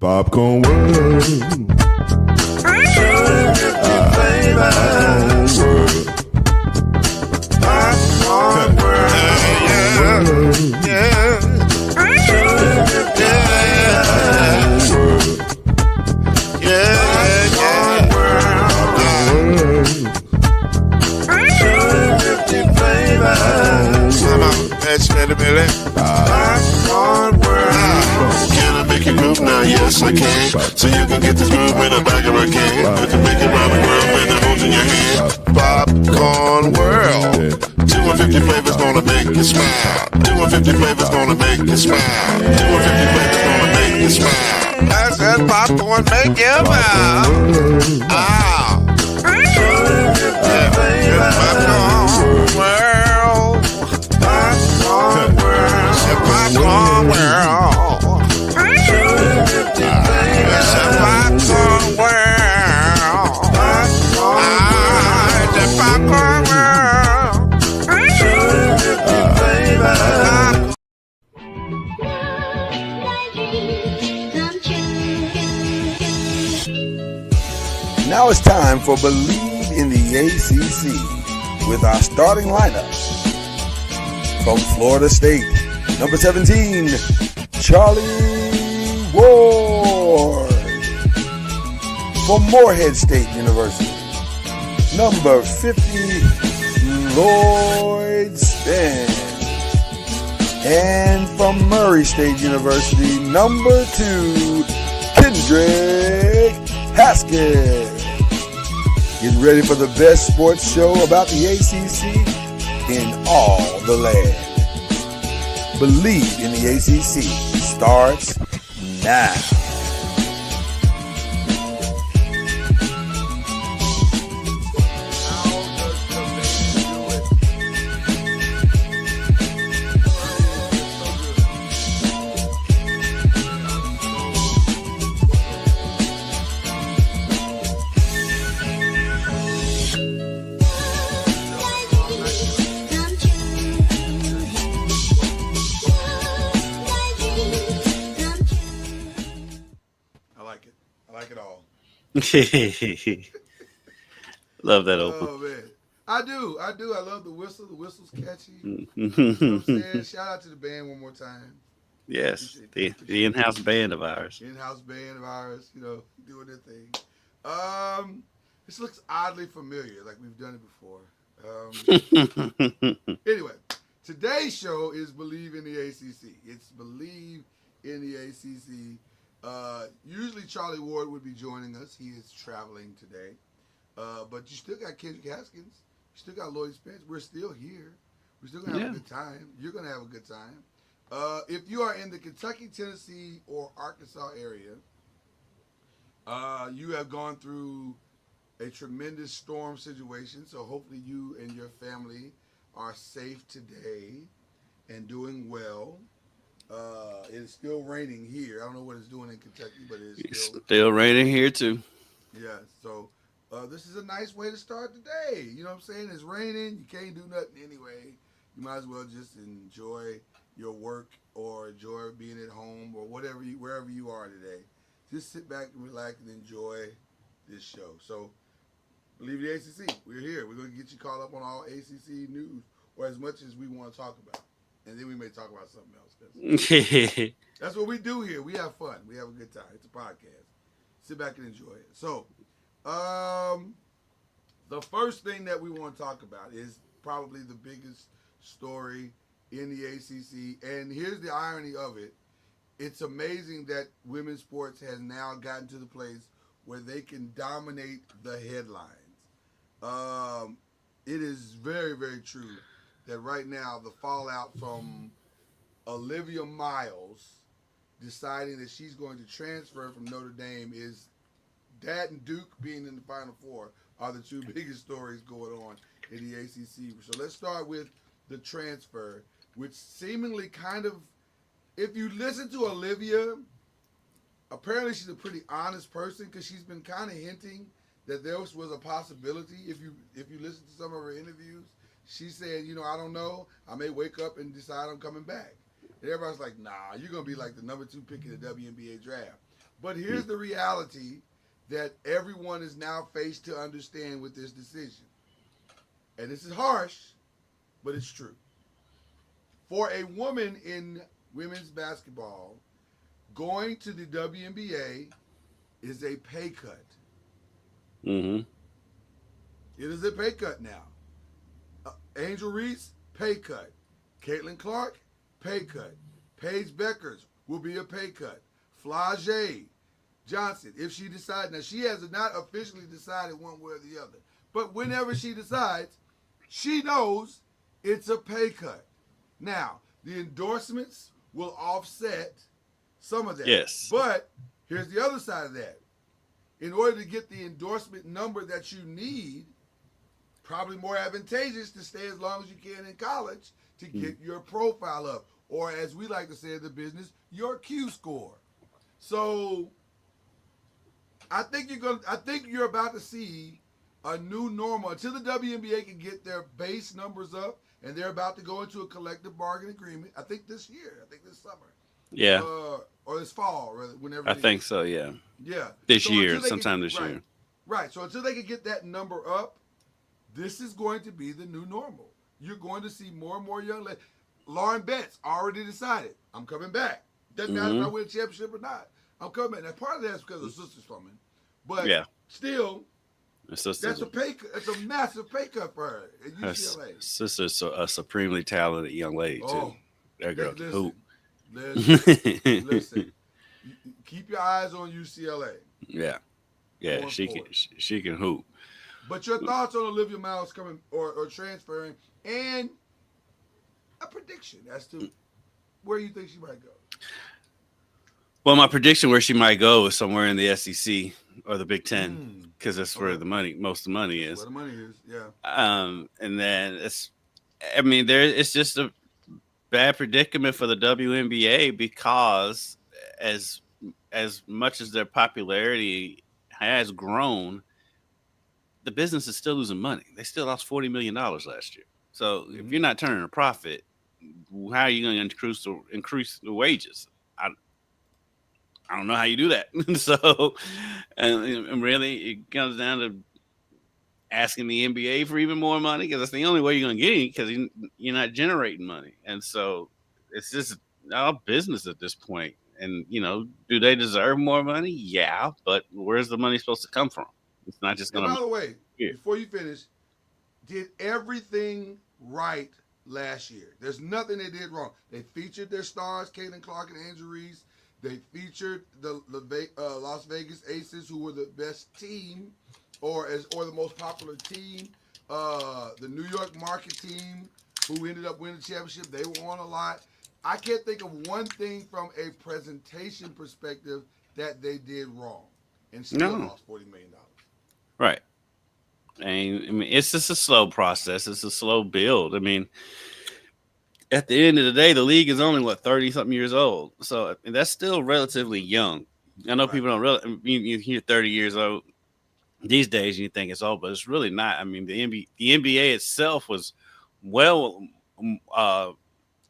Popcorn World. Popcorn World. Yeah. Can I make you groove now? Yes, I can. So you can get this groove in the back of a can. I can make it round the world with the holes in your hand. Popcorn World. 250 flavors gonna make you smile. 250 flavors gonna make you smile. 250 flavors gonna make you smile. I said popcorn make you smile. Ah. Popcorn World. Popcorn World. Popcorn World. It's a popcorn world. It's a popcorn world. Now it's time for Believe in the ACC with our starting lineup. From Florida State, number 17, Charlie Ward. From Morehead State University, number 50, Lloyd Spen. And from Murray State University, number 2, Kendrick Haskett. Get ready for the best sports show about the ACC in all the land. Believe in the ACC starts now. Love that open. Oh man, I do. I love the whistle. The whistle's catchy. You know what I'm saying? Shout out to the band one more time. Yes, the in-house band of ours. In-house band of ours. You know, doing their thing. This looks oddly familiar, like we've done it before. Anyway, today's show is Believe in the ACC. It's Believe in the ACC. Usually Charlie Ward would be joining us. He is traveling today. But you still got Kendrick Haskins. You still got Lloyd Spence. We're still here. We're still going to have a good time. You're going to have a good time. If you are in the Kentucky, Tennessee, or Arkansas area, you have gone through a tremendous storm situation. So hopefully you and your family are safe today and doing well. It's still raining here. I don't know what it's doing in Kentucky, but it's still raining here too. Yeah, so this is a nice way to start the day. You know what I'm saying? It's raining. You can't do nothing anyway. You might as well just enjoy your work or enjoy being at home or wherever you are today. Just sit back and relax and enjoy this show. So, Believe the ACC. We're here. We're going to get you caught up on all ACC news or as much as we want to talk about. And then we may talk about something else. That's what we do here. We have fun. We have a good time. It's a podcast. Sit back and enjoy it. So, the first thing that we want to talk about is probably the biggest story in the ACC. And here's the irony of it. It's amazing that women's sports has now gotten to the place where they can dominate the headlines. It is very, very true that right now the fallout from Olivia Miles deciding that she's going to transfer from Notre Dame is that and Duke being in the Final Four are the two biggest stories going on in the ACC. So let's start with the transfer, which seemingly kind of, if you listen to Olivia, apparently she's a pretty honest person because she's been kind of hinting that there was a possibility. If you listen to some of her interviews, she said, I don't know. I may wake up and decide I'm coming back. And everybody's like, nah, you're going to be like the number 2 pick in the WNBA draft. But here's the reality that everyone is now faced to understand with this decision. And this is harsh, but it's true. For a woman in women's basketball, going to the WNBA is a pay cut. Mm-hmm. It is a pay cut now. Angel Reese, pay cut. Caitlin Clark, pay cut. Paige Beckers will be a pay cut. Flage Johnson, if she decides, now she has not officially decided one way or the other, but whenever she decides, she knows it's a pay cut. Now, the endorsements will offset some of that. Yes. But here's the other side of that. In order to get the endorsement number that you need, probably more advantageous to stay as long as you can in college to get your profile up, or as we like to say in the business, your Q score. So I think you're about to see a new normal until the WNBA can get their base numbers up, and they're about to go into a collective bargain agreement. I think this year. I think this summer. Yeah. Or this fall, rather, whenever. I think so. Yeah. Yeah. This year, sometime this year. Right. So until they can get that number up, this is going to be the new normal. You're going to see more and more young ladies. Lauren Betts already decided, I'm coming back. Doesn't matter if I win a championship or not. I'm coming back. Now, part of that's because her sister's coming. But still, that's a pay cut. It's a massive pay cut for her at UCLA. Her sister's a supremely talented young lady, too. That girl can hoop. Listen. Keep your eyes on UCLA. Yeah. Yeah, she can hoop. But your thoughts on Olivia Miles coming or transferring, and a prediction as to where you think she might go. Well, my prediction where she might go is somewhere in the SEC or the Big Ten, because that's where most of the money is. Where the money is, yeah. And then it's just a bad predicament for the WNBA, because as much as their popularity has grown, the business is still losing money. They still lost $40 million last year. So if you're not turning a profit, how are you going to increase the wages? I don't know how you do that. So, and really, it comes down to asking the NBA for even more money, because that's the only way you're going to get it, because you're not generating money. And so it's just all business at this point. And, do they deserve more money? Yeah, but where's the money supposed to come from? It's not just going to. By the way, before you finish, did everything right last year. There's nothing they did wrong. They featured their stars, Caitlin Clark and Angel Reese. They featured the Las Vegas Aces, who were the best team, or the most popular team. The New York Market team, who ended up winning the championship. They were on a lot. I can't think of one thing from a presentation perspective that they did wrong, and still lost $40 million. Right. I mean, it's just a slow process. It's a slow build. I mean, at the end of the day, the league is only 30-something years old, so that's still relatively young. I know people don't really. You hear 30 years old these days, and you think it's old, but it's really not. I mean, the NBA itself was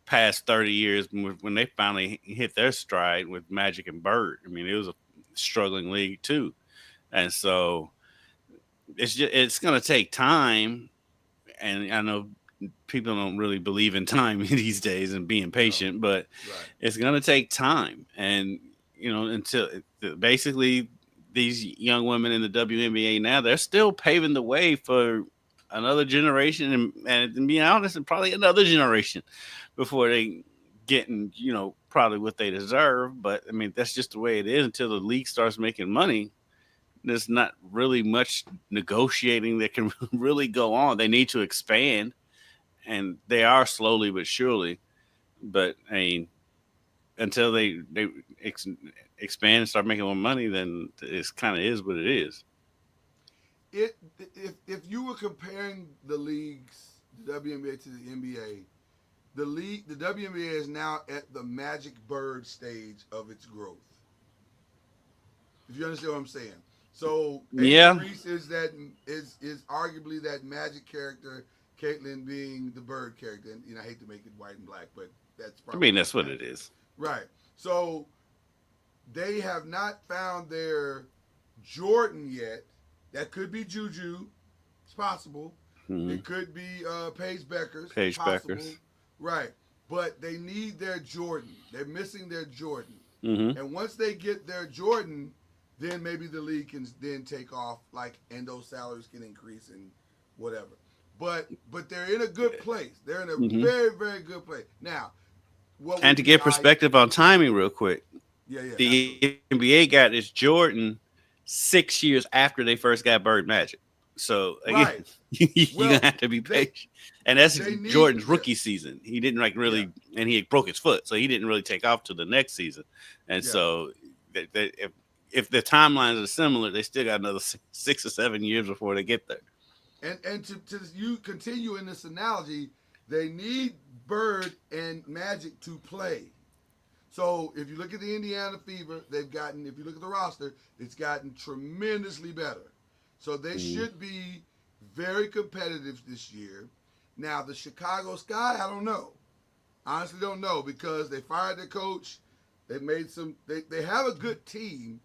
past 30 years when they finally hit their stride with Magic and Bird. I mean, it was a struggling league too, and so it's going to take time. And I know people don't really believe in time these days and being patient, but it's going to take time. And until basically these young women in the WNBA now, they're still paving the way for another generation, and to be honest, and probably another generation before they getting, probably what they deserve. But I mean, that's just the way it is until the league starts making money. There's not really much negotiating that can really go on. They need to expand, and they are slowly but surely. But I mean, until they expand and start making more money, then it kind of is what it is. If you were comparing the leagues, the WNBA to the NBA, the WNBA is now at the Magic Bird stage of its growth. If you understand what I'm saying. So Reese is arguably that Magic character, Caitlin being the Bird character. And I hate to make it white and black, but that's probably that's what it is. Right. So they have not found their Jordan yet. That could be Juju. It's possible. Mhm. It could be Paige Beckers. Paige possible. Beckers. Right. But they need their Jordan. They're missing their Jordan. Mm-hmm. And once they get their Jordan, then maybe the league can then take off, like, and those salaries can increase and whatever. But they're in a good place. They're in a very, very good place. Now, And to get perspective on timing real quick, yeah, the NBA got this Jordan 6 years after they first got Bird Magic. So again, right. you're gonna have to be patient. And that's Jordan's rookie season. He didn't really, and he broke his foot, so he didn't really take off to the next season. And so, if the timelines are similar, they still got another 6 or 7 years before they get there. And to you continue in this analogy, they need Bird and Magic to play. So if you look at the Indiana Fever, they've gotten, if you look at the roster, it's gotten tremendously better. So they should be very competitive this year. Now, the Chicago Sky, I don't know. Honestly don't know, because they fired their coach. They made they have a good team,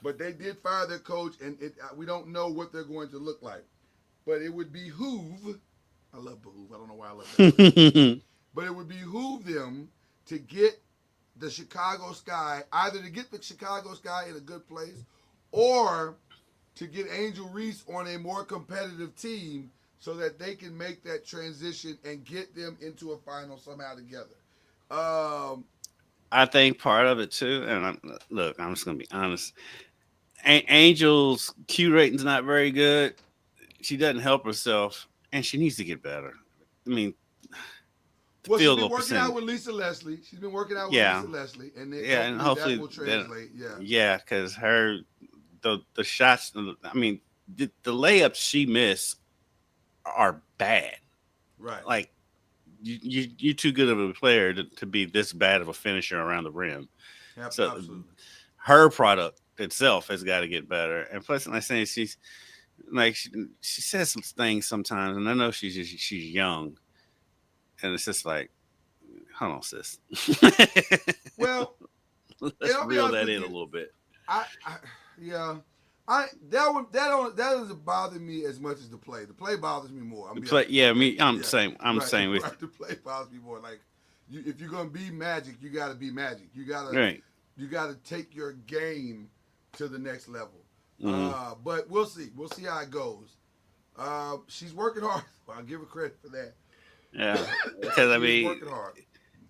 but they did fire their coach, and we don't know what they're going to look like. But it would behoove, I love behoove, I don't know why I love that word, but it would behoove them to get the Chicago Sky, either to get the Chicago Sky in a good place, or to get Angel Reese on a more competitive team so that they can make that transition and get them into a final somehow together. I think part of it too, and I'm just gonna be honest. Angel's Q rating's not very good. She doesn't help herself, and she needs to get better. I mean, well, she's been working out with Lisa Leslie. She's been working out with Lisa Leslie, and hopefully that will translate. Because the shots, I mean, the layups she missed are bad. Right. Like, you're too good of a player to be this bad of a finisher around the rim. Absolutely. So her product itself has got to get better. And plus, like I saying, she's like she says some things sometimes, and I know she's young, and it's just like, hold on, sis. Well, let's reel that in a little bit. That doesn't bother me as much as the play. The play bothers me more. I'm saying with the play bothers me more. Like, if you're gonna be Magic, you got to be Magic. You gotta take your game to the next level. But we'll see. We'll see how it goes. She's working hard. I'll give her credit for that. Yeah, because working hard.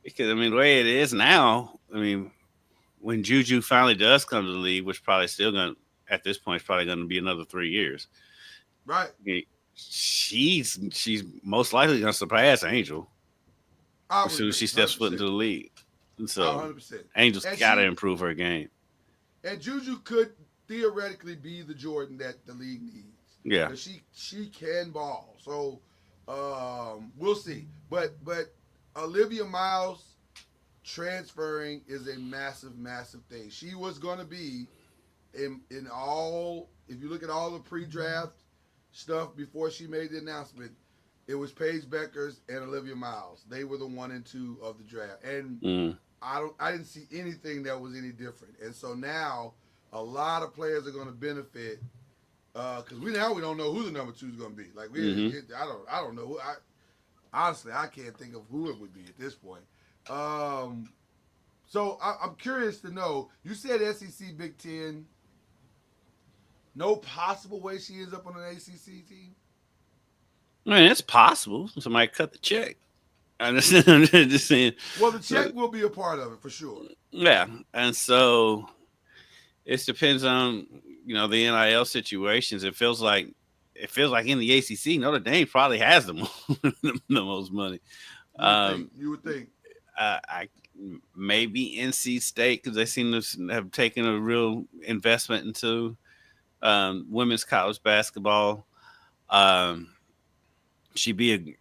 Because the way it is now, when Juju finally does come to the league, which probably still gonna at this point, it's probably going to be another 3 years. Right. She's most likely going to surpass Angel as soon as she steps 100%. Foot into the league. And so 100%. Angel's got to improve her game. And Juju could theoretically be the Jordan that the league needs. Yeah. She can ball. So we'll see. But Olivia Miles transferring is a massive, massive thing. She was going to be in all, if you look at all the pre-draft stuff before she made the announcement, it was Paige Beckers and Olivia Miles. They were the 1 and 2 of the draft, and I didn't see anything that was any different. And so now a lot of players are going to benefit because we don't know who the number 2 is going to be. Like I don't know. Honestly, I can't think of who it would be at this point. So I'm curious to know. You said SEC, Big Ten. No possible way she ends up on an ACC team? It's possible. Somebody cut the check. I'm just saying. Well, the check will be a part of it for sure. Yeah, and so it depends on the NIL situations. It feels like in the ACC, Notre Dame probably has the most money. You would think. I maybe NC State, because they seem to have taken a real investment into women's college basketball. She'd be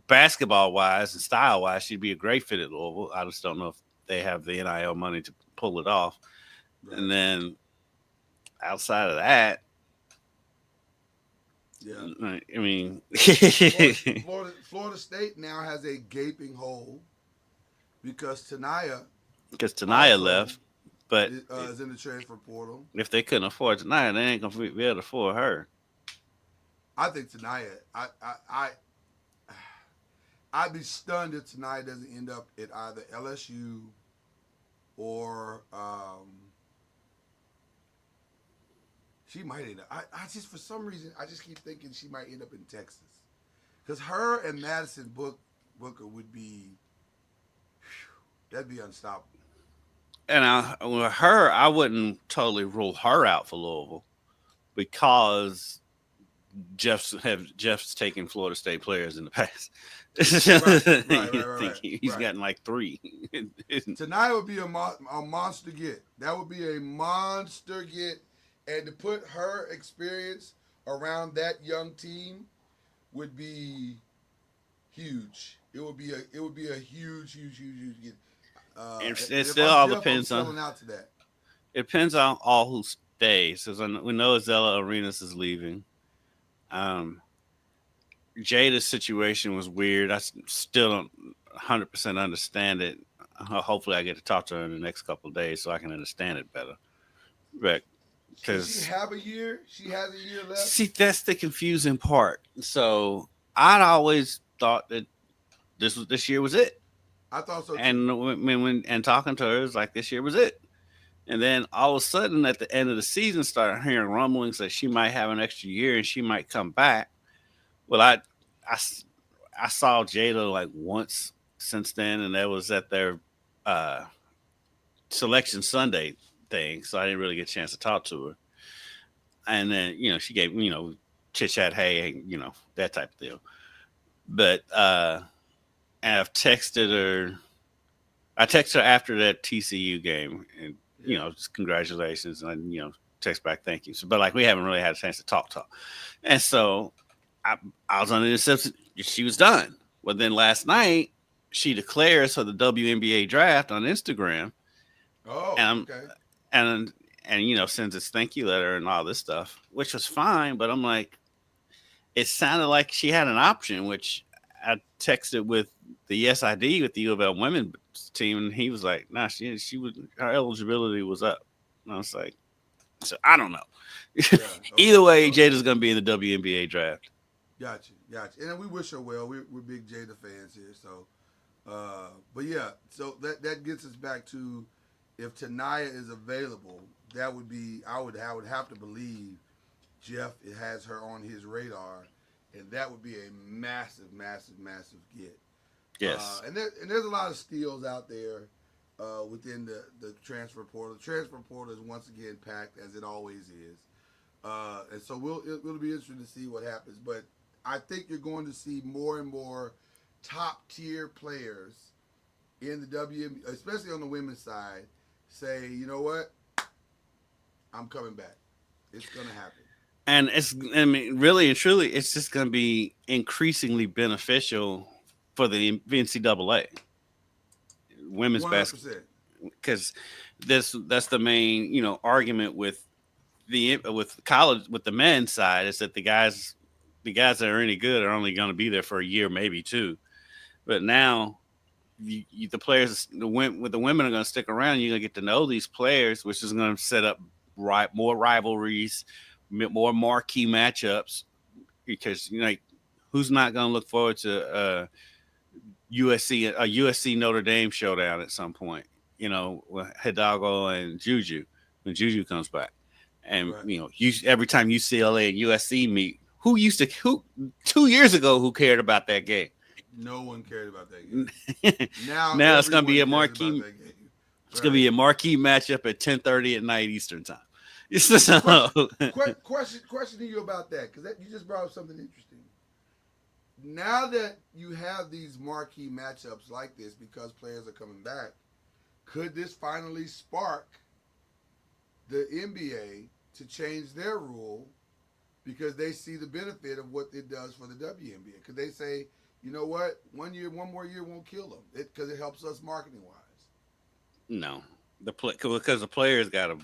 basketball wise and style wise, she'd be a great fit at Louisville. I just don't know if they have the NIL money to pull it off. Right. And then outside of that, Florida State now has a gaping hole because Tanaya left. But is in the transfer portal. if they couldn't afford tonight, they ain't gonna be able to afford her. I think Tanaya. I'd be stunned if Tanaya doesn't end up at either LSU or she might end up. I just for some reason I just keep thinking she might end up in Texas because her and Madison Booker would be. That'd be unstoppable. And with her, I wouldn't totally rule her out for Louisville because Jeff's taken Florida State players in the past. Right. He's gotten like 3. Tonight would be a monster get. That would be a monster get, and to put her experience around that young team would be huge. It would be a huge get. It still all depends on. Out to that. It depends on all who stays. Because we know Zella Arenas is leaving. Jada's situation was weird. I still don't 100% understand it. Hopefully, I get to talk to her in the next couple of days so I can understand it better. But does she have a year? She has a year left. See, that's the confusing part. So I'd always thought that this year was it. I thought so too. And when talking to her, it was like this year was it. And then all of a sudden, at the end of the season, started hearing rumblings that she might have an extra year and she might come back. Well, I saw Jada like once since then, and that was at their Selection Sunday thing, so I didn't really get a chance to talk to her. And then she gave chit chat, hey, that type of deal. But and I've texted her. I texted her after that TCU game, and just congratulations, and text back thank you. So, but like we haven't really had a chance to talk, and so I was under the assumption she was done. Well, then last night she declares for the WNBA draft on Instagram. Oh, and, okay. And sends its thank you letter and all this stuff, which was fine. But I'm like, it sounded like she had an option, which I texted with the yes ID with the U of L women's team, and he was like, "Nah, she was her eligibility was up." And I was like, "So I don't know." Yeah, okay. Either way, Jada's gonna be in the WNBA draft. Gotcha. And we wish her well. We're big Jada fans here, so. But yeah, so that gets us back to if Tanaya is available, that would be I would have to believe Jeff has her on his radar. And that would be a massive get. Yes. And there's a lot of steals out there within the transfer portal. The transfer portal is once again packed, as it always is. And so it'll be interesting to see what happens. But I think you're going to see more and more top-tier players in the WNBA, especially on the women's side, say, you know what? I'm coming back. It's going to happen. And really and truly, it's just going to be increasingly beneficial for the NCAA women's 100%. basketball, because that's the main argument with college with the men's side is that the guys that are any good are only going to be there for a year, maybe 2. But now the players, the women are going to stick around. You're going to get to know these players, which is going to set up more rivalries, more marquee matchups, because who's not going to look forward to USC Notre Dame showdown at some point, with Hidalgo and Juju when Juju comes back, and right. Every time UCLA and USC meet, who 2 years ago who cared about that game? No one cared about that game. now it's going to be a marquee. It's going to be a marquee matchup at 10:30 at night Eastern time. Question to you about that, because you just brought up something interesting. Now that you have these marquee matchups like this because players are coming back, could this finally spark the NBA to change their rule because they see the benefit of what it does for the WNBA? Because they say, you know what, one more year won't kill them because it helps us marketing wise. No, because the players got to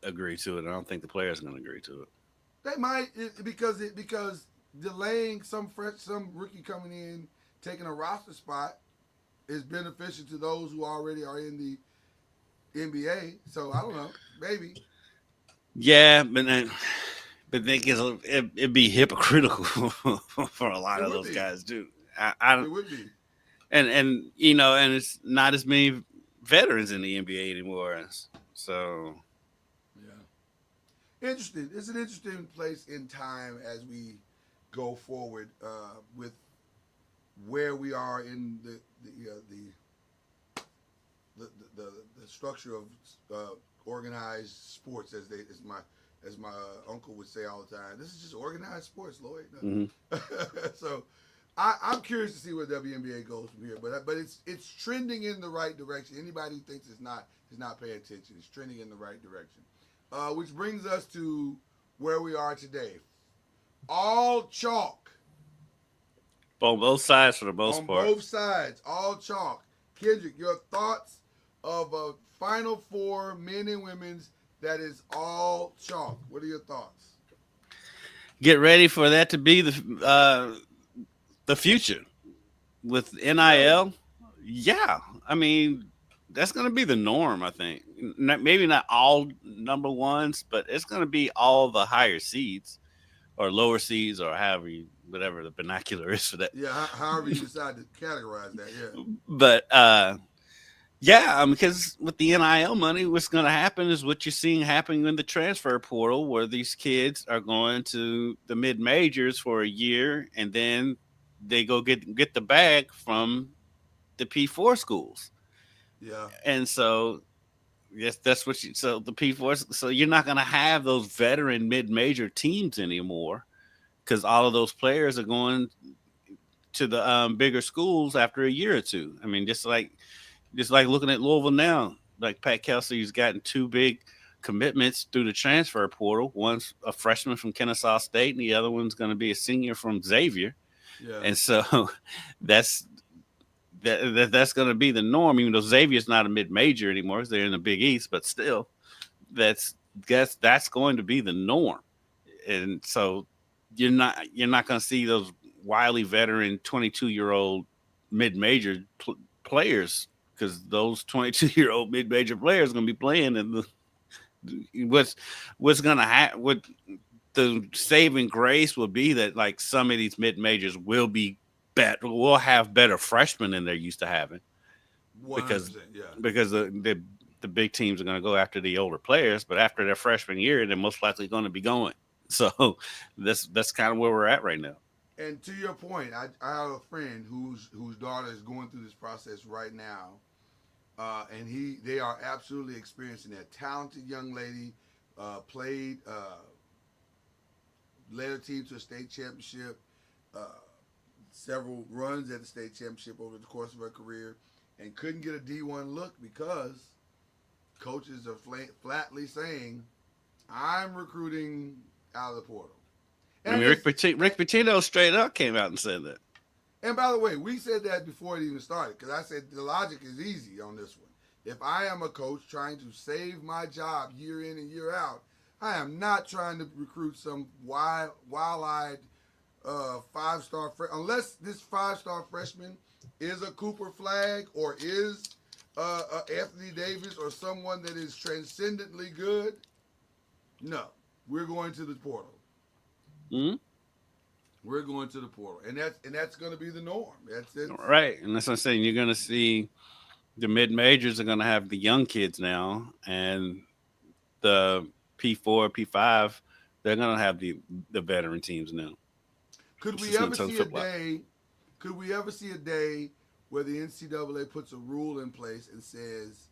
agree to it. I don't think the players are going to agree to it. They might because delaying some rookie coming in, taking a roster spot, is beneficial to those who already are in NBA. So I don't know. Maybe. Yeah, but then it'd be hypocritical for a lot It of would those be. guys too. I It don't, would be. and and it's not as many veterans in the NBA anymore. So Yeah. Interesting. It's an interesting place in time as we go forward with where we are in the, the, the structure of organized sports, as my uncle would say all the time. This is just organized sports, Lloyd. mhm. So I'm curious to see where WNBA goes from here, but it's trending in the right direction. Anybody who thinks it's not is not paying attention. It's trending in the right direction, which brings us to where we are today. All chalk On both sides for the most on part. both sides. All chalk. Kendrick, your thoughts of a Final Four, men and women's, that is all chalk. What are your thoughts? Get ready for that to be the future with Really? NIL. Yeah, I mean that's going to be the norm. I think maybe not all number ones, but it's going to be all the higher seeds or lower seeds or whatever the vernacular is for that. Yeah, however you decide to categorize that, yeah. But yeah, because with the NIL money, what's going to happen is what you're seeing happening in the transfer portal, where these kids are going to the mid majors for a year, and then they go get the bag from the P4 schools, Yeah. and so yes, that's what you. So the P4, so you're not going to have those veteran mid major teams anymore because all of those players are going to the bigger schools after a year or two. I mean, just like looking at Louisville now, like Pat Kelsey's gotten two big commitments through the transfer portal. One's a freshman from Kennesaw State, and the other one's going to be a senior from Xavier. Yeah. And so that's that's going to be the norm. Even though Xavier's not a mid major anymore, they're in the Big East, but still, that's that's going to be the norm. And so you're not going to see those wily veteran 22-year-old mid major players because those 22-year-old mid major players are going to be playing in the what's going to happen. What the saving grace will be that like some of these mid majors will be better, will have better freshmen than they're used to having 100%. Yeah. because the big teams are going to go after the older players, but after their freshman year, they're most likely going to be going. So that's kind of where we're at right now. And to your point, I have a friend whose daughter is going through this process right now, and they are absolutely experiencing that. Talented young lady, led a team to a state championship, several runs at the state championship over the course of her career, and couldn't get a D1 look because coaches are flatly saying, "I'm recruiting out of the portal." I mean, Rick Pitino straight up came out and said that. And by the way, we said that before it even started because I said the logic is easy on this one. If I am a coach trying to save my job year in and year out, I am not trying to recruit some wild-eyed five-star unless this five-star freshman is a Cooper Flag or is Anthony Davis or someone that is transcendently good. No, we're going to the portal. Mm-hmm. We're going to the portal, and that's going to be the norm. That's it. Right, and that's what I'm saying. You're going to see the mid majors are going to have the young kids now, and the P4, P5, they're going to have the veteran teams now. Could we ever see a day? Could we ever see a day where the NCAA puts a rule in place and says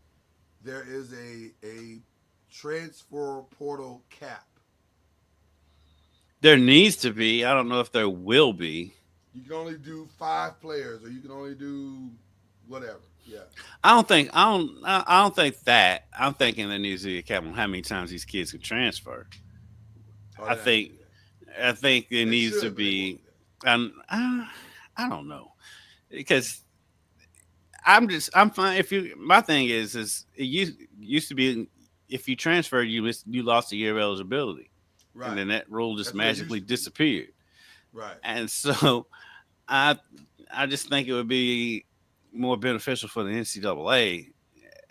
there is a transfer portal cap? There needs to be. I don't know if there will be. You can only do 5 players, or you can only do whatever. Yeah. I don't think that. I'm thinking there needs to be a cap on how many times these kids can transfer. Oh, I think it needs to be. I don't know because I'm fine if you. My thing is it used to be if you transferred you lost a year of eligibility. Right. And then that rule just magically disappeared. Right. And so I just think it would be more beneficial for the NCAA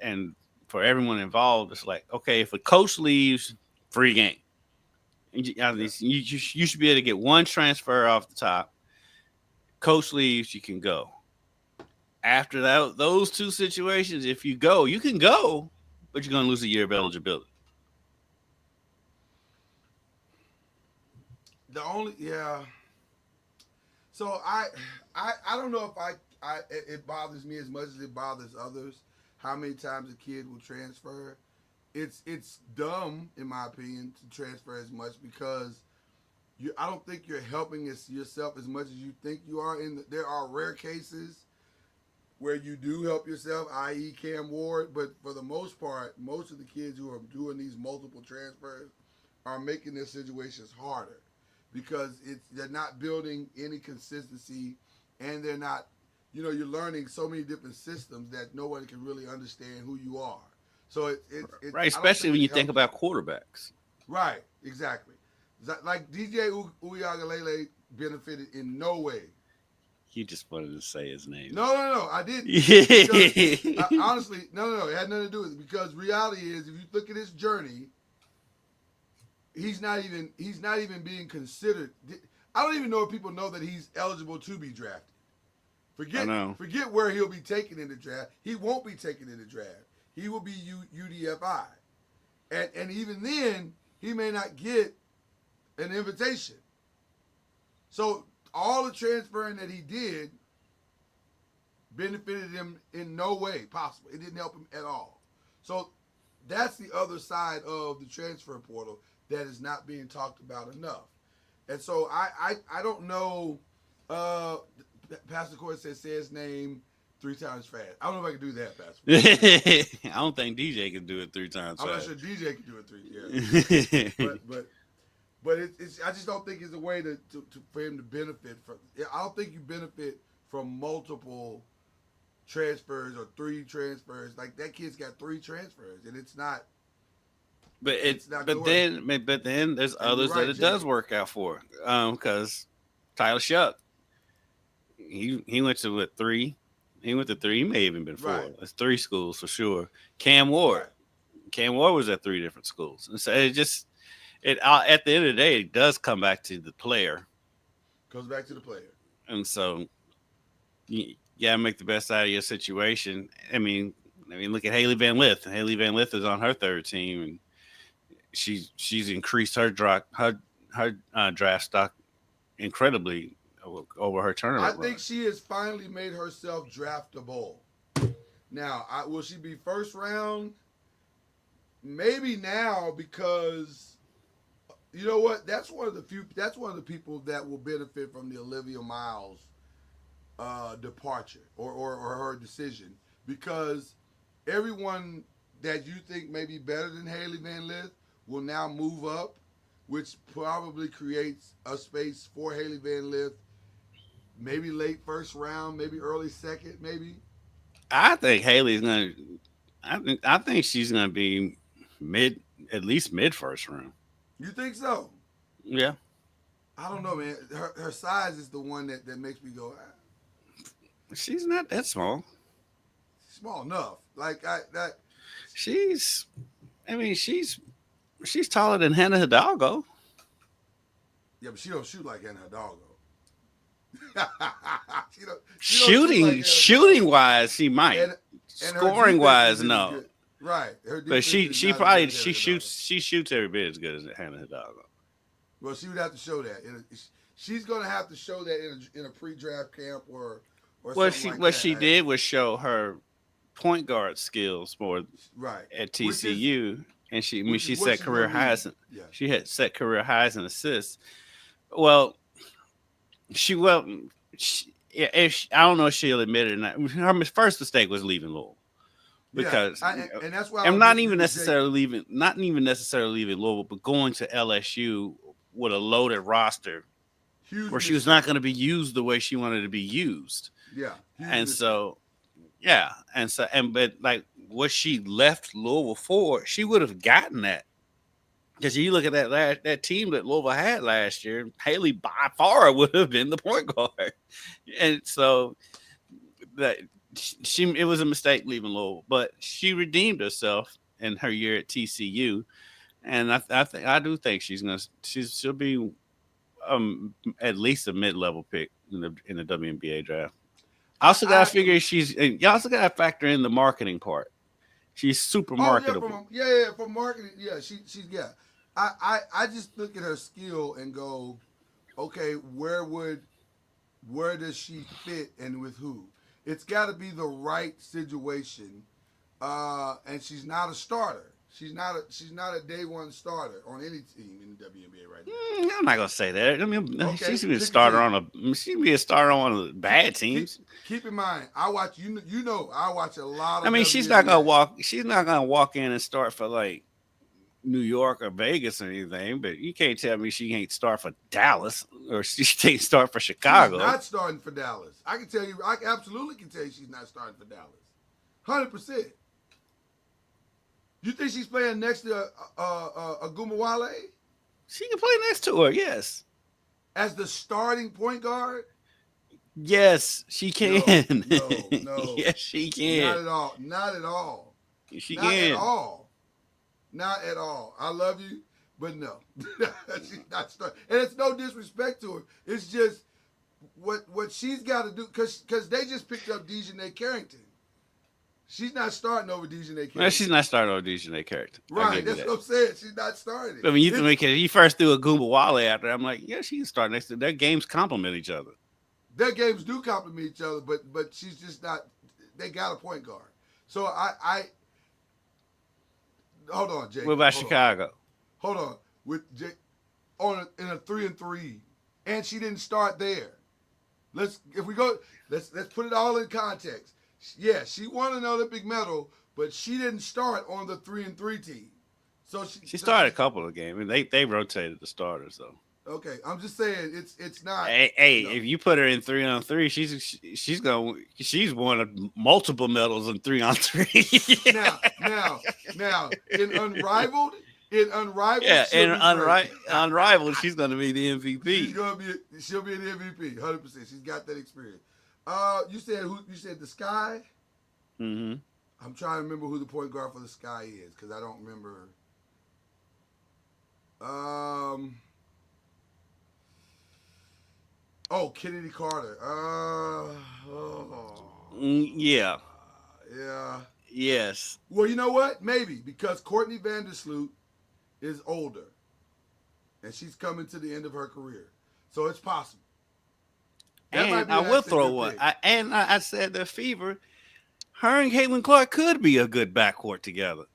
and for everyone involved, it's like, okay, if a coach leaves, free game. You should be able to get one transfer off the top. Coach leaves, you can go. After that, those two situations, if you go, you can go, but you're going to lose a year of eligibility. So I don't know if it bothers me as much as it bothers others. How many times a kid will transfer? It's dumb in my opinion to transfer as much because I don't think you're helping yourself as much as you think you are. There are rare cases where you do help yourself, i.e. Cam Ward, but for the most part, most of the kids who are doing these multiple transfers are making their situations harder because they're not building any consistency and they're not, you're learning so many different systems that nobody can really understand who you are. So it's right, especially when you think about quarterbacks. Right, exactly. Like DJ Uiagalelei benefited in no way. You just wanted to say his name. No, I didn't. Honestly, no. It had nothing to do with it because reality is, if you look at his journey, he's not even being considered. I don't even know if people know that he's eligible to be drafted. Forget where he'll be taken in the draft. He won't be taken in the draft. He will be UDFI, and even then, he may not get an invitation. So all the transferring that he did benefited him in no way possible. It didn't help him at all. So that's the other side of the transfer portal that is not being talked about enough. And so I don't know. Pastor Corey says, say his name 3 times fast. I don't know if I can do that, Pastor. I don't think DJ can do it 3 times fast. I'm not sure DJ can do it 3. Yeah. But it's I just don't think it's a way to for him to benefit from. I don't think you benefit from multiple transfers or 3 transfers. Like that kid's got 3 transfers, and it's not. But then there's others that it does work out for. Because Tyler Shuck, he went to what, 3? He went to 3. He may have even been 4. Right. That's 3 schools for sure. Cam Ward. Right. Cam Ward was at 3 different schools. And so it at the end of the day, it does come back to the player. Goes back to the player. And so you gotta make the best out of your situation. I mean, look at Haley Van Lith. Haley Van Lith is on her 3rd team, and she's increased her draft stock incredibly over her tournament. I think she has finally made herself draftable. Now, will she be first round? Maybe now, because you know what? That's one of the people that will benefit from the Olivia Miles departure or her decision, because everyone that you think may be better than Haley Van Lith will now move up, which probably creates a space for Haley Van Lith. Maybe late first round, maybe early second, maybe. I think Haley's gonna. I think she's gonna be at least mid first round. You think so? Yeah. I don't know, man. Her size is the one that makes me go. She's not that small. Small enough. She's taller than Hannah Hidalgo. Yeah, but she don't shoot like Hannah Hidalgo. Shooting wise, she might. And scoring wise, no. Good. Right. But she shoots every bit as good as Hannah Hidalgo. Well, she would have to show that. She's going to have to show that in a pre-draft camp or what she did was show her point guard skills more at TCU, and she set career highs. She had set career highs in assists. Well, I don't know if she'll admit it or not. Her first mistake was leaving Louisville, because and that's why I'm not even necessarily leaving Louisville, but going to LSU with a loaded roster where she was not going to be used the way she wanted to be used. Yeah, but like what she left Louisville for, she would have gotten that. Because you look at that team that Louisville had last year, Haley by far would have been the point guard. And so that it was a mistake leaving Louisville, but she redeemed herself in her year at TCU, and I do think she'll be at least a mid-level pick in the WNBA draft. I also got to figure you also got to factor in the marketing part. She's super marketable. For marketing, she's I just look at her skill and go, okay, where does she fit and with who? It's got to be the right situation, and she's not a starter. She's not a day one starter on any team in the WNBA right now. I'm not gonna say that. I mean, Okay, she's be a starter on one of the bad teams. Keep in mind, I watch I watch a lot of. I mean, she's not gonna walk in and start for like New York or Vegas or anything. But you can't tell me she ain't start for Dallas or she can't start for Chicago. She's not starting for Dallas. I absolutely can tell you she's not starting for Dallas. 100%. You think she's playing next to Agumawale? She can play next to her, yes. As the starting point guard? Yes, she can. No. Yes, she can. Not at all. She can. Not at all. I love you, but no. She's not starting. And it's no disrespect to her. It's just what she's got to do, because they just picked up Dejanay Carrington. She's not starting over Dejanay Carrington. Well, she's not starting over Dejanay Carrington. Right, that's what I'm saying. She's not starting. I mean, you first threw a Agumawale out there. I'm like, yeah, she can start next to. Their games complement each other. Their games do complement each other, but she's just not. They got a point guard. So I hold on, Jake. What about Chicago? Hold on, with Jake in a 3-3, and she didn't start there. Let's put it all in context. Yeah, she won an Olympic medal, but she didn't start on the 3-3 team. So she started a couple of games. I mean, they rotated the starters though. Okay, I'm just saying it's not. Hey, if you put her in 3-on-3, she's won multiple medals in 3-on-3. now in Unrivaled. Yeah, Unrivaled, she's gonna be the MVP. She'll be the MVP, 100%. She's got that experience. You said the Sky? Mm-hmm. I'm trying to remember who the point guard for the Sky is, because I don't remember. Kennedy Carter. Yeah. Yeah. Yes. Well, you know what? Maybe, because Courtney Vandersloot is older, and she's coming to the end of her career, so it's possible. And I will throw one. I said the Fever, her and Caitlin Clark could be a good backcourt together.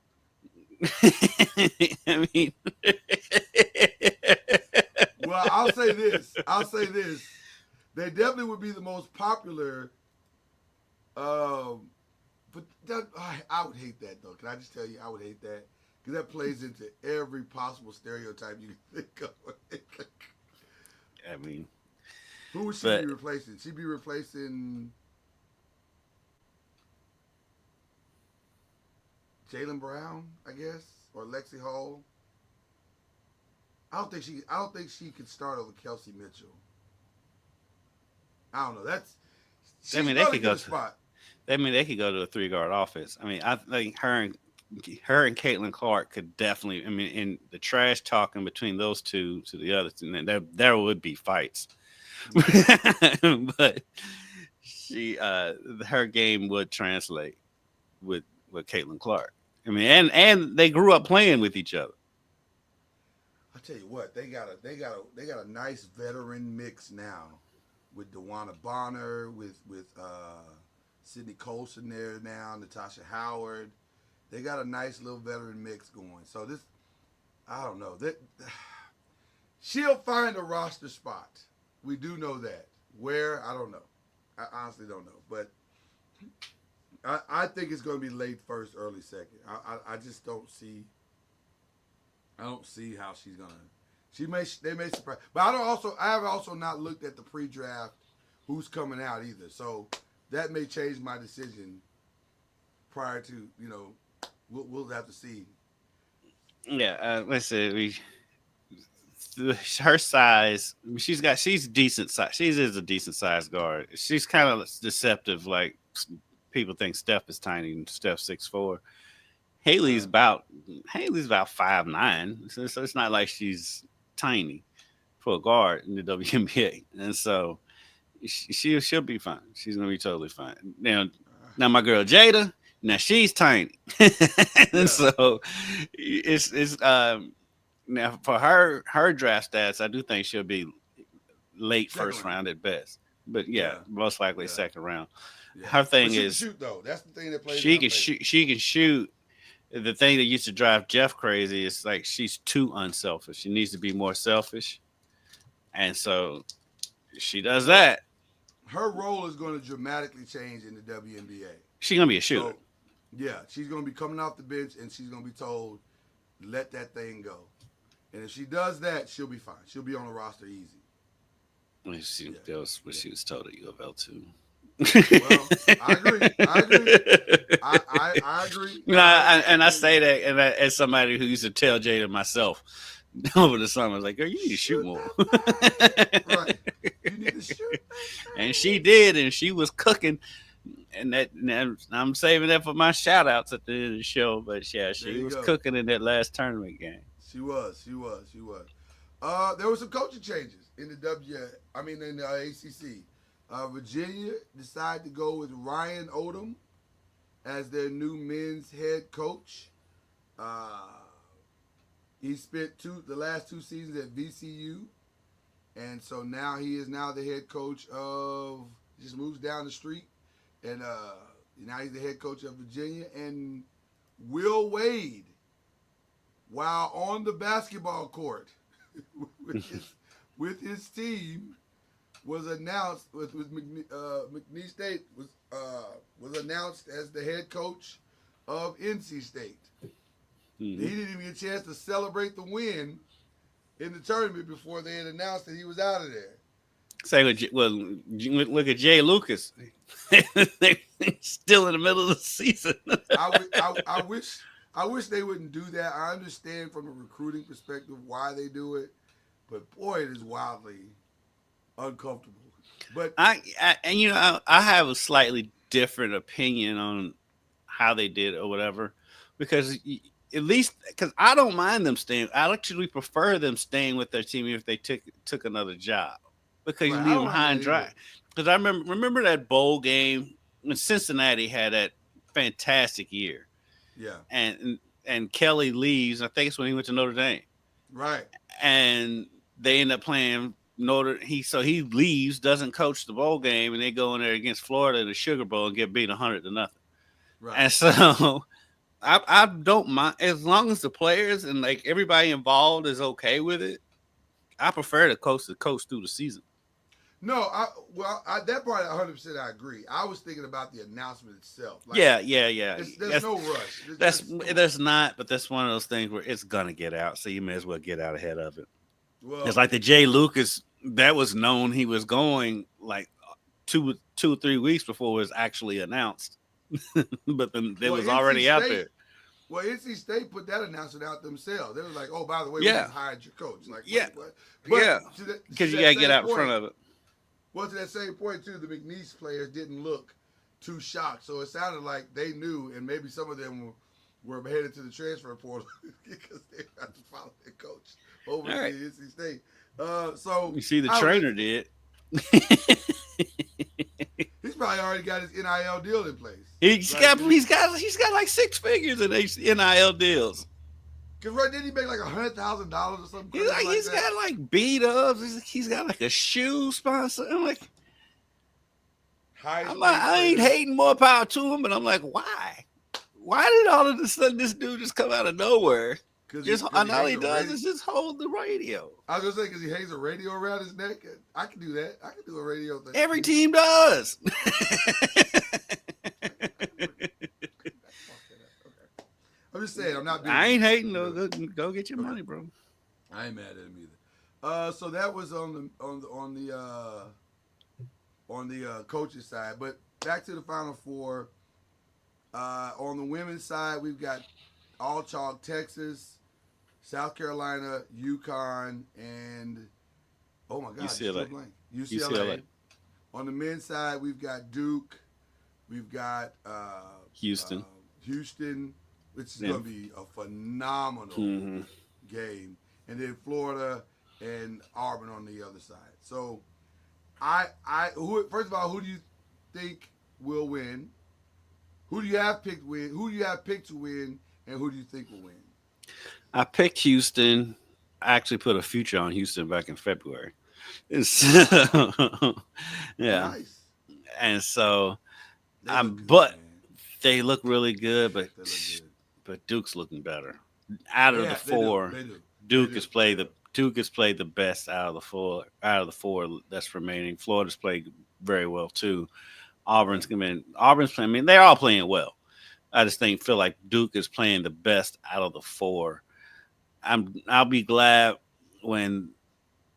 I mean, well, I'll say this. They definitely would be the most popular. But I would hate that, though. Can I just tell you, I would hate that, because that plays into every possible stereotype you can think of. I mean, who would she be replacing? She'd be replacing Jaylen Brown, I guess, or Lexi Hall. I don't think she could start over Kelsey Mitchell. I don't know. They could go spot. They could go to a 3-guard offense. I mean, I think her and Caitlin Clark could definitely. I mean, in the trash talking between those two to the others, and there would be fights. But her game would translate with Caitlin Clark. I mean, and they grew up playing with each other. I tell you what, they got a nice veteran mix now, with DeWanna Bonner, with Sydney Colson there now, Natasha Howard. They got a nice little veteran mix going. So this, I don't know. She'll find a roster spot. We do know that. Where, I don't know. I honestly don't know. But I think it's going to be late first, early second. I just don't see. I don't see how she's gonna. They may surprise. But I have also not looked at the pre-draft who's coming out either. So that may change my decision prior to, we'll have to see. Yeah, let's see. Her size, she's decent size. She is a decent sized guard. She's kind of deceptive, like people think Steph is tiny and Steph's 6'4". Haley's about 5'9", so it's not like she's tiny for a guard in the WNBA, and so she'll be fine. She's gonna be totally fine. Now my girl Jada, now she's tiny, and so it's now for her draft stats, I do think she'll be late first round at best, but most likely second round. Yeah. Her thing But she is can shoot though. That's the thing that plays. she can shoot. She can shoot. The thing that used to drive Jeff crazy is like she's too unselfish. She needs to be more selfish, and so she does that. Her role is going to dramatically change in the WNBA. She's gonna be a shooter. So, yeah, she's going to be coming off the bench and she's going to be told, let that thing go. And if she does that, she'll be fine. She'll be on the roster easy. That was what she was told at U of L too. Well, I agree. I agree. And I say that, and as somebody who used to tell Jada myself over the summer, I was like, "Girl, you need to shoot more." Right. You need to shoot. And she did, and she was cooking. And I'm saving that for my shout outs at the end of the show. But yeah, she was cooking in that last tournament game. She was. There were some coaching changes in the in the ACC. Virginia decided to go with Ryan Odom as their new men's head coach. He spent the last 2 seasons at VCU, and so now he is now the head coach of. Just moves down the street, and now he's the head coach of Virginia. And Will Wade, while on the basketball court with his team, was announced with McNeese State was announced as the head coach of NC State. Mm-hmm. He didn't even get a chance to celebrate the win in the tournament before they had announced that he was out of there. Look at Jay Lucas. Still in the middle of the season. I wish they wouldn't do that. I understand from a recruiting perspective why they do it, but boy, it is wildly uncomfortable. But I have a slightly different opinion on how they did it or whatever, because at least because I don't mind them staying. I actually prefer them staying with their team if they took another job, because you leave them high and dry. Because I remember that bowl game when Cincinnati had that fantastic year. Yeah. And Kelly leaves. I think it's when he went to Notre Dame. Right. And they end up playing he leaves, doesn't coach the bowl game, and they go in there against Florida in the Sugar Bowl and get beat 100-0. Right. And so I don't mind as long as the players and like everybody involved is okay with it. I prefer to coach through the season. No, that part 100% I agree. I was thinking about the announcement itself. Like, yeah. There's no rush. There's not, but that's one of those things where it's gonna get out, so you may as well get out ahead of it. Well, it's like the Jay Lucas that was known he was going like 2 or 3 weeks before it was actually announced, but then it was already out there. Well, NC State put that announcement out themselves. They was like, "Oh, by the way, we just hired your coach." Like, what? Because you gotta get out in front of it. Well, to that same point too, the McNeese players didn't look too shocked, so it sounded like they knew, and maybe some of them were headed to the transfer portal because they had to follow their coach over at NC State. So you see, the trainer did. He's probably already got his NIL deal in place. He's got like 6 figures in NIL deals. Cause didn't he make like $100,000 or something? He's got like B-dubs. He's got like a shoe sponsor. I'm like, I ain't hating, more power to him, but I'm like, why? Why did all of a sudden this dude just come out of nowhere? And all he does is just hold the radio. I was gonna say because he hangs a radio around his neck. I can do that. I can do a radio thing. Every team does. I'm just saying, I'm not. I ain't hating. Go get your money, bro. I ain't mad at him either. So that was on the coach's side. But back to the Final Four. On the women's side, we've got all chalk Texas, South Carolina, UConn, and oh my God, UCLA. UCLA. On the men's side, we've got Duke, We've got Houston. Houston, which is Yeah. going to be a phenomenal Mhm. game, and then Florida and Auburn on the other side. So, first of all, who do you think will win? Who do you have picked win? Who do you have picked to win, and who do you think will win? I picked Houston. I actually put a future on Houston back in February. It's yeah, Nice. and so They look good, but man. they look really good, but They look good. Duke's looking better. Out of the They do. four, They do. They Duke do. has played the best out of the four. Out of the four that's remaining, Florida's played very well too. Auburn's come in. Auburn's playing. I mean, they're all playing well. I just feel like Duke is playing the best out of the four. I'll be glad when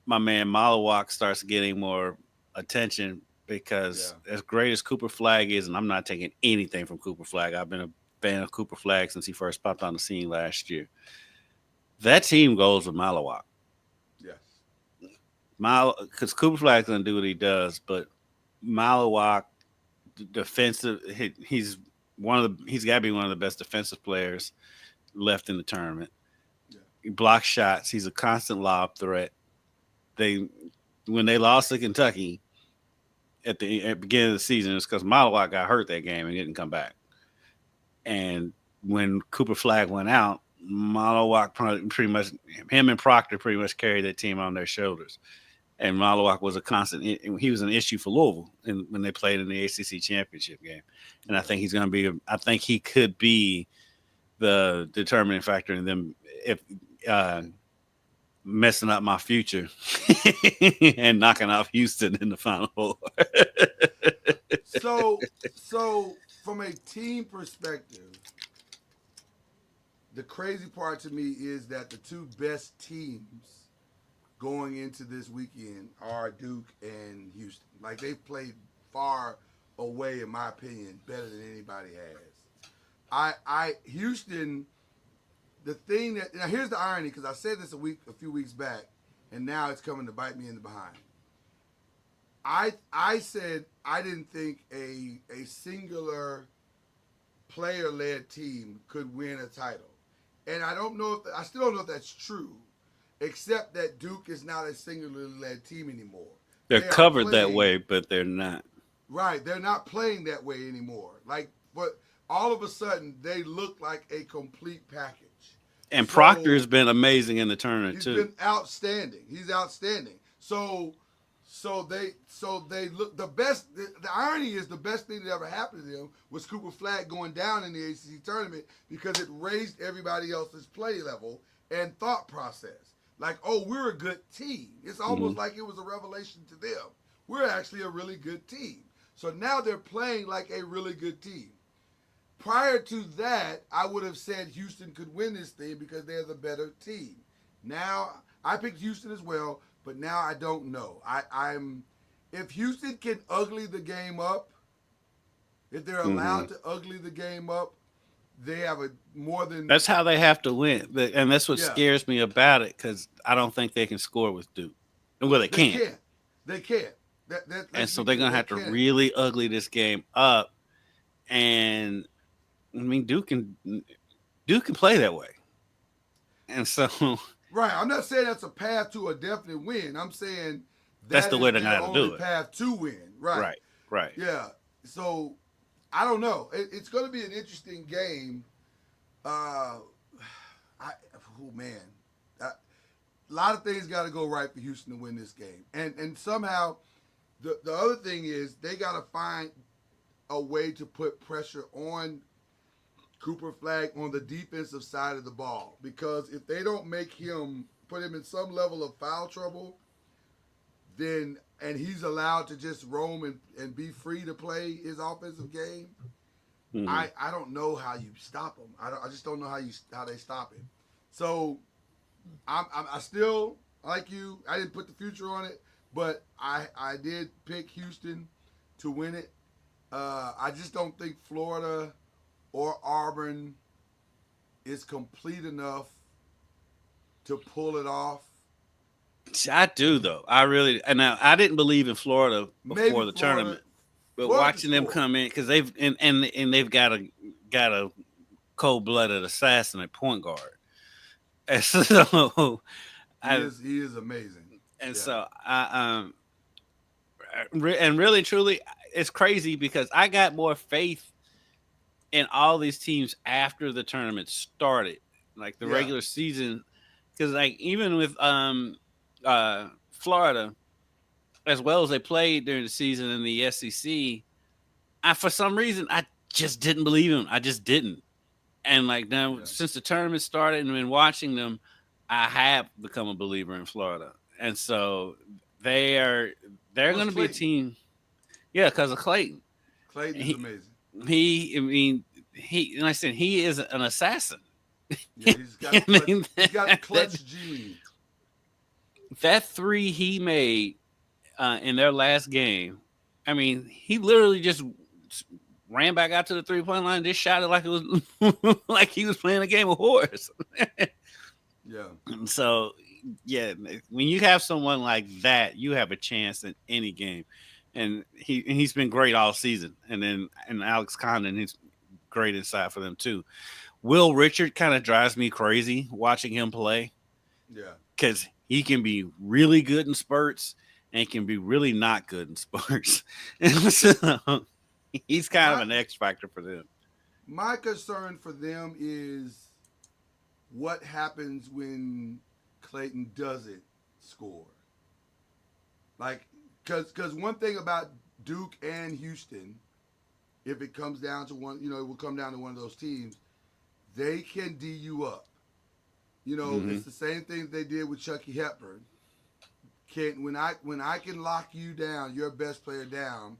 my man Malawak starts getting more attention because as great as Cooper Flag is, and I'm not taking anything from Cooper Flag. I've been a fan of Cooper Flag since he first popped on the scene last year. That team goes with Malawak. Yes. Because Cooper Flag's gonna do what he does, but Malawak, defensive, he's he's got to be one of the best defensive players left in the tournament. Yeah. He blocks shots. He's a constant lob threat. When they lost to Kentucky at the beginning of the season, it's because Malawak got hurt that game and didn't come back. And when Cooper Flag went out, Malawak pretty much, him and Proctor pretty much carried that team on their shoulders. And Malawak was a constant. He was an issue for Louisville when they played in the ACC championship game. And I think he's going to be. I think he could be the determining factor in them if messing up my future and knocking off Houston in the Final Four. So from a team perspective, the crazy part to me is that the two best teams going into this weekend are Duke and Houston. Like, they've played far away, in my opinion, better than anybody has. Houston, the thing that, now here's the irony, because I said this a few weeks back, and now it's coming to bite me in the behind. I said I didn't think a singular player-led team could win a title. And I still don't know if that's true, except that Duke is not a singularly led team anymore. They're covered that way, but they're not. Right, they're not playing that way anymore. But all of a sudden, they look like a complete package. And Proctor's been amazing in the tournament too. He's been outstanding. He's outstanding. So they look the best. The irony is the best thing that ever happened to them was Cooper Flag going down in the ACC tournament because it raised everybody else's play level and thought process. Like, oh, we're a good team. It's almost like it was a revelation to them. We're actually a really good team. So now they're playing like a really good team. Prior to that, I would have said Houston could win this thing because they're the better team. Now, I picked Houston as well, but now I don't know. If Houston can ugly the game up, if they're allowed to ugly the game up, they have a more than. That's how they have to win, and that's what scares me about it because I don't think they can score with Duke. Well, they can't. They can't. And so they're gonna have to really ugly this game up, and I mean Duke can play that way, and so. Right, I'm not saying that's a path to a definite win. I'm saying that's the way they're gonna have to do it. Path to win, right? Yeah. So I don't know. It's going to be an interesting game. A lot of things got to go right for Houston to win this game, and somehow the other thing is they got to find a way to put pressure on Cooper Flag on the defensive side of the ball, because if they don't put him in some level of foul trouble, then and he's allowed to just roam and be free to play his offensive game, I don't know how you stop him. I just don't know how they stop him. So I still, like you, I didn't put the future on it, but I did pick Houston to win it. I just don't think Florida or Auburn is complete enough to pull it off. I do, though. I really, and now I didn't believe in Florida before the tournament. But Florida watching them scored. come in because they've got a cold blooded assassin at point guard, and so He is amazing. and Yeah. so and really truly, it's crazy because I got more faith in all these teams after the tournament started, like the Yeah. regular season, because like even with Florida, as well as they played during the season in the SEC, for some reason I just didn't believe him. I just didn't. And like now, Yeah. since the tournament started and been watching them, I have become a believer in Florida. And so they're Plus going to be a Clayton. team, yeah, because of Clayton. Clayton is He, amazing. I mean, like I said, he is an assassin. Yeah, he's got I clutch, mean, he's got clutch G. that three he made in their last game. I mean, he literally just ran back out to the 3-point line, and just shot it like it was like he was playing a game of horse. Yeah. So, yeah, when you have someone like that, you have a chance in any game. And he's been great all season. And Alex Condon, he's great inside for them too. Will Richard kind of drives me crazy watching him play. Yeah. Because he can be really good in spurts and can be really not good in spurts. And so he's kind of an X factor for them. My concern for them is what happens when Clayton doesn't score. Like, because one thing about Duke and Houston, if it comes down to one, it will come down to one of those teams, they can D you up. It's the same thing they did with Chucky Hepburn. When I can lock you down, your best player down,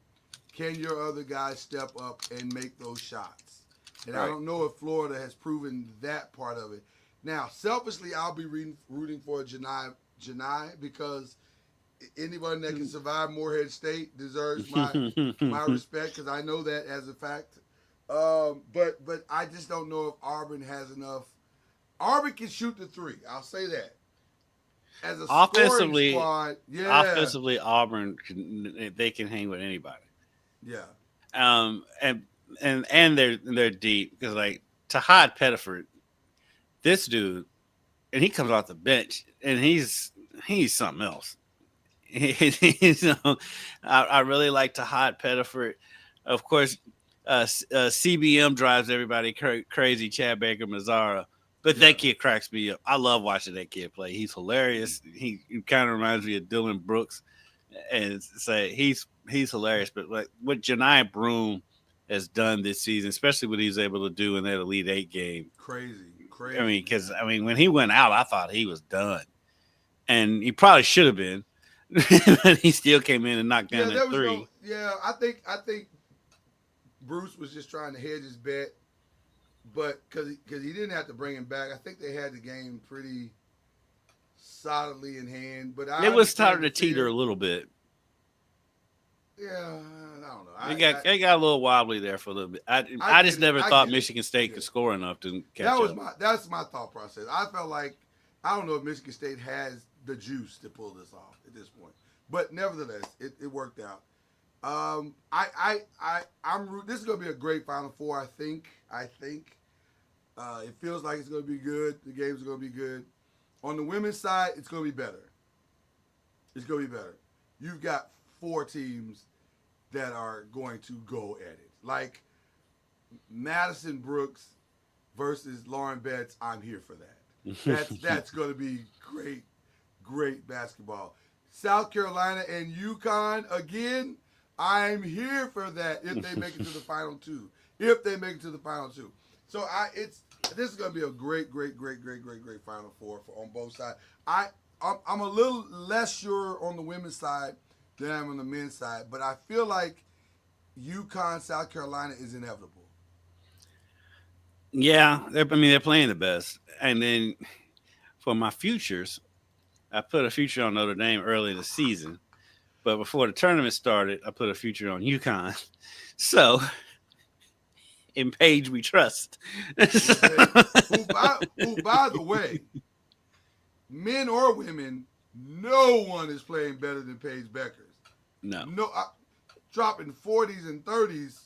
can your other guys step up and make those shots? And right. I don't know if Florida has proven that part of it. Now, selfishly, I'll be rooting for Janai because anyone that can survive Morehead State deserves my respect because I know that as a fact. But I just don't know if Auburn has enough. Auburn can shoot the three. I'll say that. As a scoring squad, yeah. Offensively, Auburn they can hang with anybody. Yeah. And they're deep because like Tahad Pettiford, this dude, and he comes off the bench and he's something else. I really like Tahad Pettiford. Of course, CBM drives everybody crazy. Chad Baker Mazzara. But that kid cracks me up. I love watching that kid play. He's hilarious. He kind of reminds me of Dylan Brooks, and say he's hilarious. But like what Janai Broome has done this season, especially what he's able to do in that Elite Eight game, crazy. I mean, because when he went out, I thought he was done, and he probably should have been, but he still came in and knocked down that three. I think Bruce was just trying to hedge his bet. But because he didn't have to bring him back, I think they had the game pretty solidly in hand. But it was starting to teeter a little bit. Yeah, I don't know. They got a little wobbly there for a little bit. I just never thought Michigan State could score enough to catch up. That's my thought process. I felt like I don't know if Michigan State has the juice to pull this off at this point, but nevertheless, it worked out. I'm this is gonna be a great Final Four. I think it feels like it's gonna be good. The games are gonna be good. On the women's side, it's gonna be better. You've got 4 teams that are going to go at it. Like Madison Brooks versus Lauren Betts. I'm here for that. That's gonna be great basketball. South Carolina and UConn again. I'm here for that if they make it to the final two. So this is gonna be a great Final Four on both sides. I'm a little less sure on the women's side than I am on the men's side, but I feel like UConn, South Carolina is inevitable. Yeah, they're playing the best. And then for my futures, I put a future on Notre Dame early in the season. But before the tournament started, I put a future on UConn. So, in Paige we trust. Who, by the way, men or women, no one is playing better than Paige Beckers. No. dropping 40s and 30s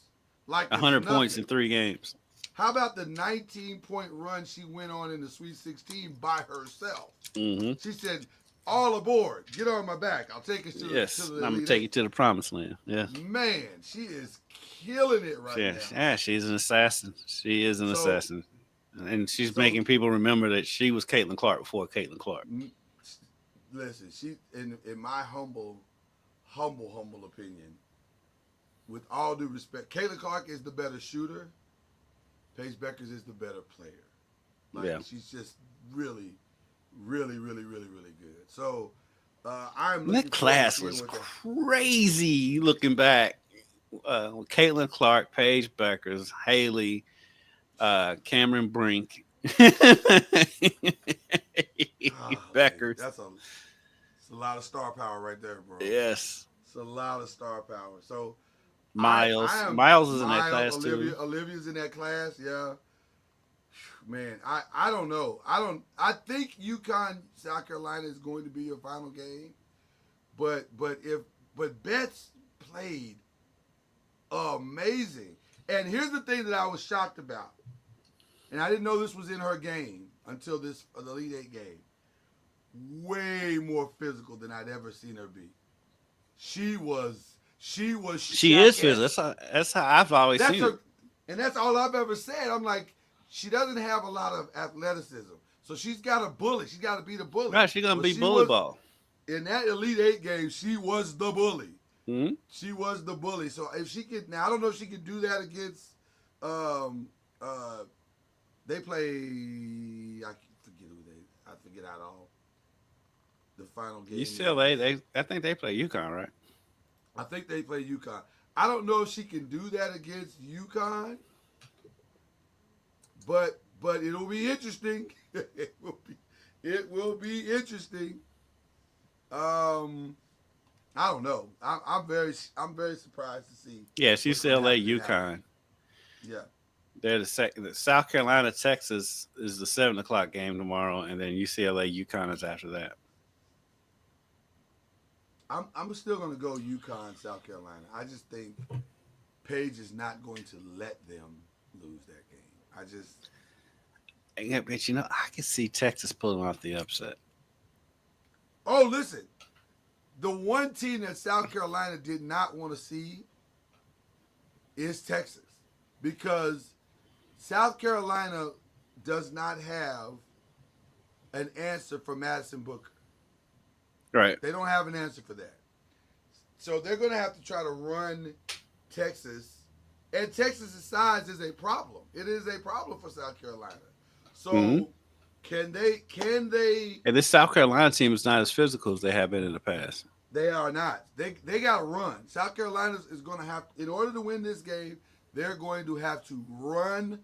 like 100 it's points in nothing. 3 games. How about the 19-point run she went on in the Sweet 16 by herself? Mm-hmm. She said, "All aboard, get on my back. I'll take us to Yes, the I'm gonna Elite take Eight." you to the promised land. Yeah. Man, she is killing it right now. Yeah, she's an assassin. She is an So- assassin. And she's so- making people remember that she was Caitlin Clark before Caitlin Clark. Listen, she in my humble opinion, with all due respect, Caitlin Clark is the better shooter. Paige Beckers is the better player. Like, Yeah. she's just really, really, really, really, really good. So I'm looking That class forward to was seeing what crazy looking back. Caitlin Clark, Paige Beckers, Haley, Cameron Brink, Beckers. That's a lot of star power right there, bro. Yes. It's a lot of star power. So Miles. I am- Miles is in that class Olivia, too. Olivia's in that class, yeah. Man, I don't know. I think UConn, South Carolina is going to be your final game. But Betts played amazing. And here's the thing that I was shocked about. And I didn't know this was in her game until the Elite Eight game. Way more physical than I'd ever seen her be. She is physical. That's how I've always seen it. And that's all I've ever said. I'm like, she doesn't have a lot of athleticism. So she's got to bully. She's got to be the bully. Right, she's gonna But be she bully was- ball. In that Elite Eight game, she was the bully. Mm-hmm. She was the bully. So if she could, now I don't know if she could do that against, they play, I forget out all. The final game. UCLA, I think they play UConn, right? I think they play UConn. I don't know if she can do that against UConn, but it'll be interesting. It will be interesting. I don't know. I'm very surprised to see. Yeah, it's what's gonna UCLA, happen. UConn. Yeah. They're the South Carolina, Texas is the 7:00 game tomorrow, and then UCLA, UConn is after that. I'm still gonna go UConn, South Carolina. I just think Paige is not going to let them lose that game. Yeah, but I can see Texas pulling off the upset. Oh, listen. The one team that South Carolina did not want to see is Texas, because South Carolina does not have an answer for Madison Booker. Right. They don't have an answer for that. So they're going to have to try to run Texas. And Texas' size is a problem. It is a problem for South Carolina. So can they And this South Carolina team is not as physical as they have been in the past. They are not. They got to run. South Carolina is going to have, in order to win this game, they're going to have to run,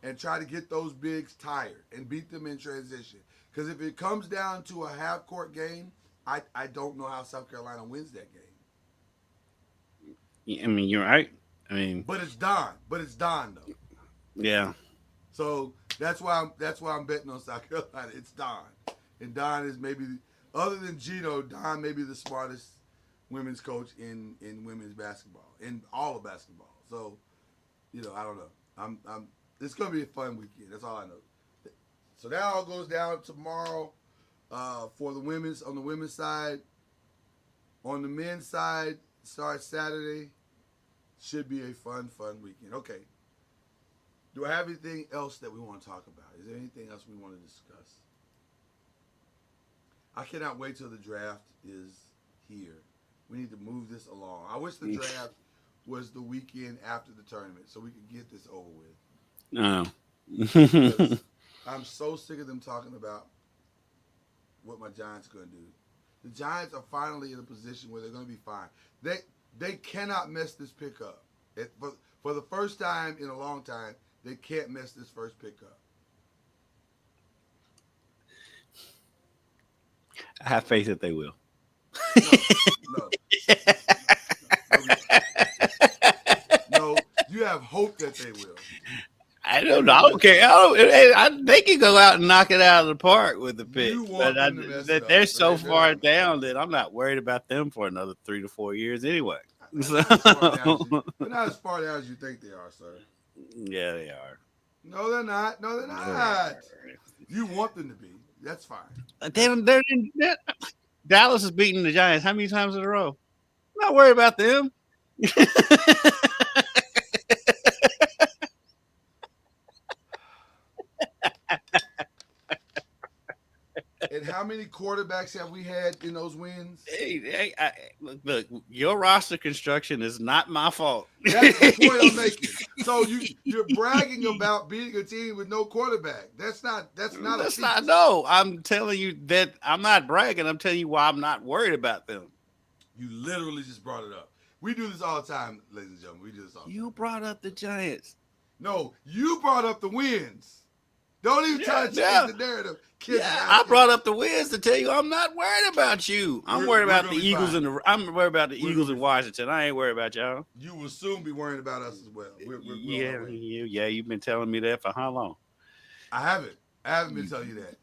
and try to get those bigs tired and beat them in transition. Because if it comes down to a half-court game, I don't know how South Carolina wins that game. I mean, you're right. I mean, But it's Don. Though. yeah. So that's why I'm betting on South Carolina. It's Don, and Don is maybe, other than Gino, Don may be the smartest women's coach in women's basketball, in all of basketball. So, I don't know. It's gonna be a fun weekend. That's all I know. So that all goes down tomorrow for the women's, on the women's side. On the men's side, starts Saturday. Should be a fun weekend. Okay. Do I have anything else that we want to talk about? Is there anything else we want to discuss? I cannot wait till the draft is here. We need to move this along. I wish the draft was the weekend after the tournament so we could get this over with. No. I'm so sick of them talking about what my Giants are going to do. The Giants are finally in a position where they're going to be fine. They cannot mess this pick up. For the first time in a long time, they can't mess this first pick up. I have faith that they will. No, you have hope that they will. I don't know. I don't care. They can go out and knock it out of the park with the pick. You want But them to mess it up, they're but so they're far not. down that I'm not worried about them for another 3 to 4 years anyway. They're So, not as far down they're not as far down as you think they are, sir. yeah, they are. No, they're not. No, they're not. You want them to be. That's fine. Dallas is beating the Giants how many times in a row? I'm not worried about them. And how many quarterbacks have we had in those wins? Hey, look, your roster construction is not my fault. That's the point I'm making. So you're bragging about beating a team with no quarterback. That's not a feat. No. I'm telling you that I'm not bragging. I'm telling you why I'm not worried about them. You literally just brought it up. We do this all the time, ladies and gentlemen. We do this all the time. You brought up the Giants. No, you brought up the wins. Don't even try to change the narrative. I brought up the wins to tell you I'm not worried about you. I'm worried about the Eagles I'm worried about the Eagles in Washington. I ain't worried about y'all. You will soon be worrying about us as well. We're You've been telling me that for how long? I haven't been telling you that.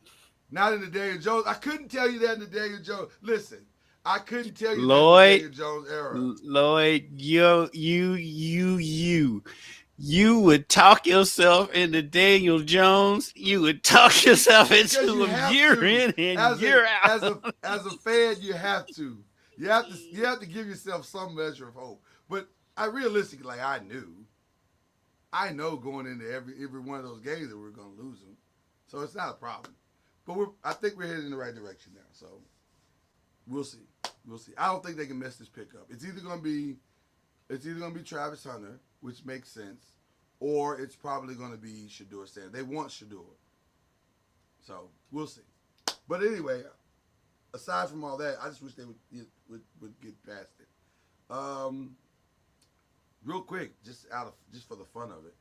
Not in the Daniel Jones. I couldn't tell you that in the Daniel Jones. Listen, I couldn't tell you that in the Daniel Jones era. Lloyd, you would talk yourself into Daniel Jones. You would talk yourself into him year in and year out. As a fan, you have to. You have to give yourself some measure of hope. But I realistically, like I know going into every one of those games that we're going to lose them, so it's not a problem. But I think we're heading in the right direction now. So we'll see. I don't think they can mess this pick up. It's either going to be Travis Hunter, which makes sense, or it's probably going to be Shedeur Sanders. They want Shedeur. So we'll see. But anyway, aside from all that, I just wish they would get past it. Real quick, just for the fun of it,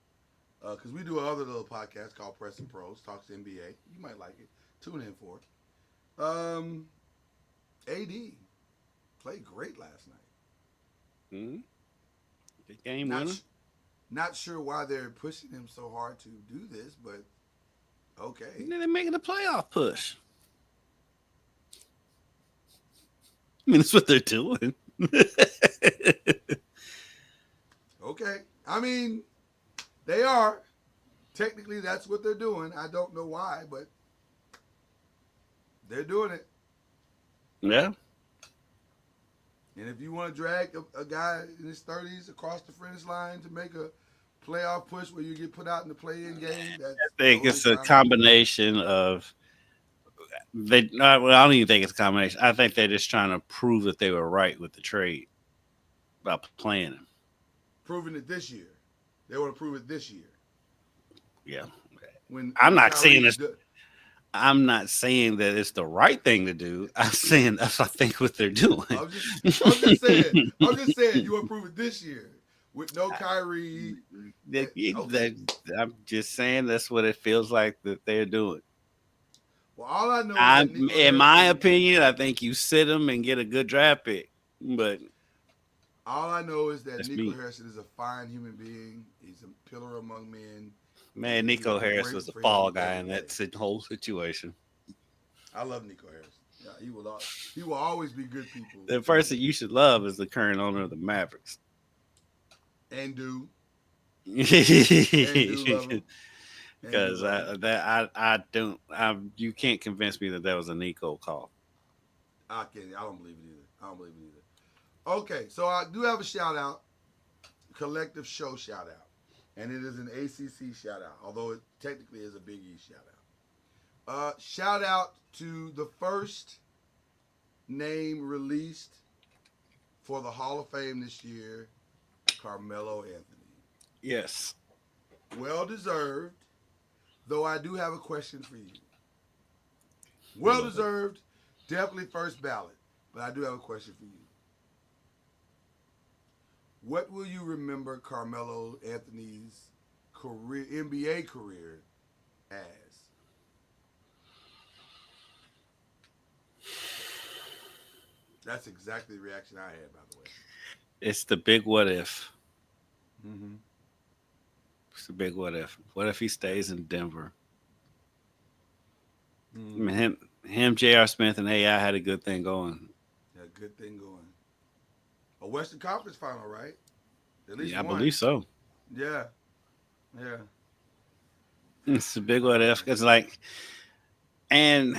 because we do another little podcast called Press and Pros, talks NBA. You might like it. Tune in for it. AD played great last night. Mm-hmm. Good game winner. Not sure why they're pushing him so hard to do this, but okay. They're making a playoff push. I mean, that's what they're doing. Okay. I mean, they are. Technically, that's what they're doing. I don't know why, but they're doing it. Yeah. And if you want to drag a guy in his 30s across the finish line to make a playoff push where you get put out in the play-in game, I think it's a combination of I don't even think it's a combination. I think they're just trying to prove that they were right with the trade about playing him. Proving it this year. They want to prove it this year. Yeah. I'm not saying that it's the right thing to do. I'm saying that's I think what they're doing. I'm just saying you want to prove it this year with no Kyrie. I'm just saying that's what it feels like that they're doing. Well, all I know in my opinion, I think you sit them and get a good draft pick. But all I know is that Nico Harrison is a fine human being. He's a pillar among men. Man, Nico Harris was a fall guy in that whole situation. I love Nico Harris. Yeah, he will always be good people. The person you should love is the current owner of the Mavericks. And do. Because you can't convince me that was a Nico call. I don't believe it either. Okay, so I do have a shout out, collective show shout out. And it is an ACC shout out, although it technically is a Big East shout out. Shout out to the first name released for the Hall of Fame this year, Carmelo Anthony. Yes. Well deserved, though I do have a question for you. Well deserved, definitely first ballot, but I do have a question for you. What will you remember Carmelo Anthony's NBA career as? That's exactly the reaction I had, by the way. It's the big what if. Mm-hmm. It's a big what if. What if he stays in Denver? I Mm. mean, him, J.R. Smith, and AI had a good thing going. Yeah, good thing going. A Western Conference final, right? At least Yeah, I one. believe so. Yeah, yeah. It's a big what if. It's like, and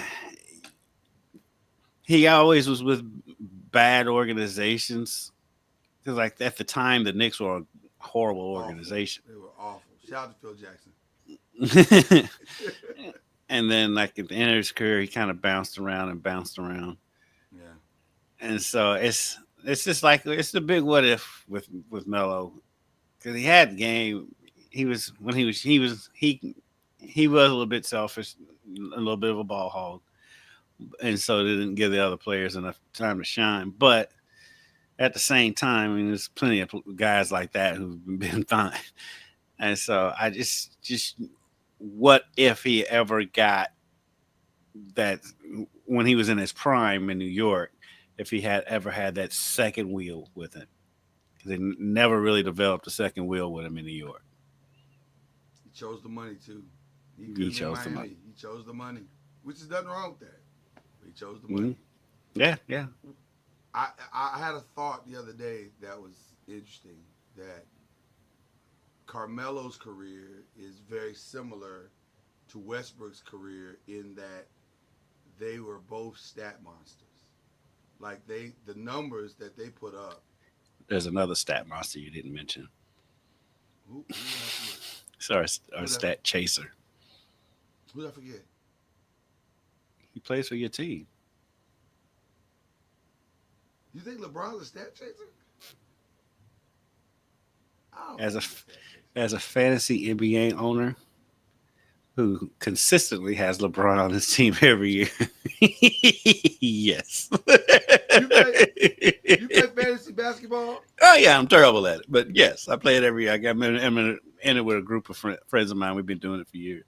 he always was with bad organizations. Because like at the time, the Knicks were a horrible Awful. organization. They were awful. Shout out to Phil Jackson. And then like at the end of his career, he kind of bounced around and bounced around. Yeah. And so it's just like it's the big what if with Melo because he had the game. He was when he was he was a little bit selfish, a little bit of a ball hog, and so they didn't give the other players enough time to shine. But at the same time, I mean, there's plenty of guys like that who've been fine. And so I just what if he ever got that when he was in his prime in New York, if he had ever had that second wheel with him. Because they never really developed a second wheel with him in New York. He chose the money too. He chose the money. He chose the money, which is nothing wrong with that. He chose the money. Yeah, yeah. I had a thought the other day that was interesting that Carmelo's career is very similar to Westbrook's career in that they were both stat monsters. Like the numbers that they put up. There's another stat monster you didn't mention. Who did I forget? Sorry, our stat chaser. Who did I forget? He plays for your team. You think LeBron's a stat chaser? I don't As think a he's stat chaser. as a fantasy NBA owner who consistently has LeBron on his team every year. Yes. You play fantasy basketball? Oh yeah, I'm terrible at it, but yes, I play it every year. I'm in it with a group of friends of mine. We've been doing it for years.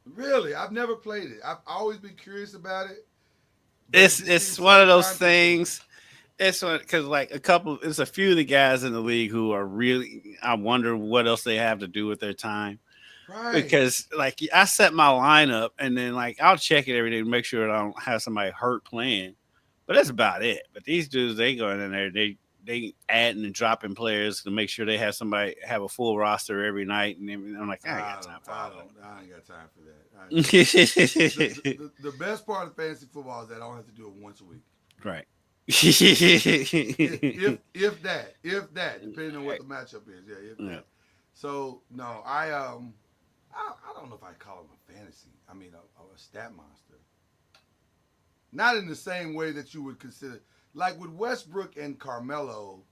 Really? I've never played it. I've always been curious about it. It's one of those things. It's because like there's a few of the guys in the league who are really. I wonder what else they have to do with their time. Right. Because like I set my lineup and then like I'll check it every day to make sure I don't have somebody hurt playing, but that's about it. But these dudes, they going in there, they adding and dropping players to make sure they have somebody have a full roster every night, and I'm like, I ain't got time for all that. I ain't got time for that. The best part of fantasy football is that I don't have to do it once a week. Right. if that, depending on what the matchup is, that. So no, I don't know if I call him a fantasy. I mean, a stat monster. Not in the same way that you would consider, like with Westbrook and Carmelo,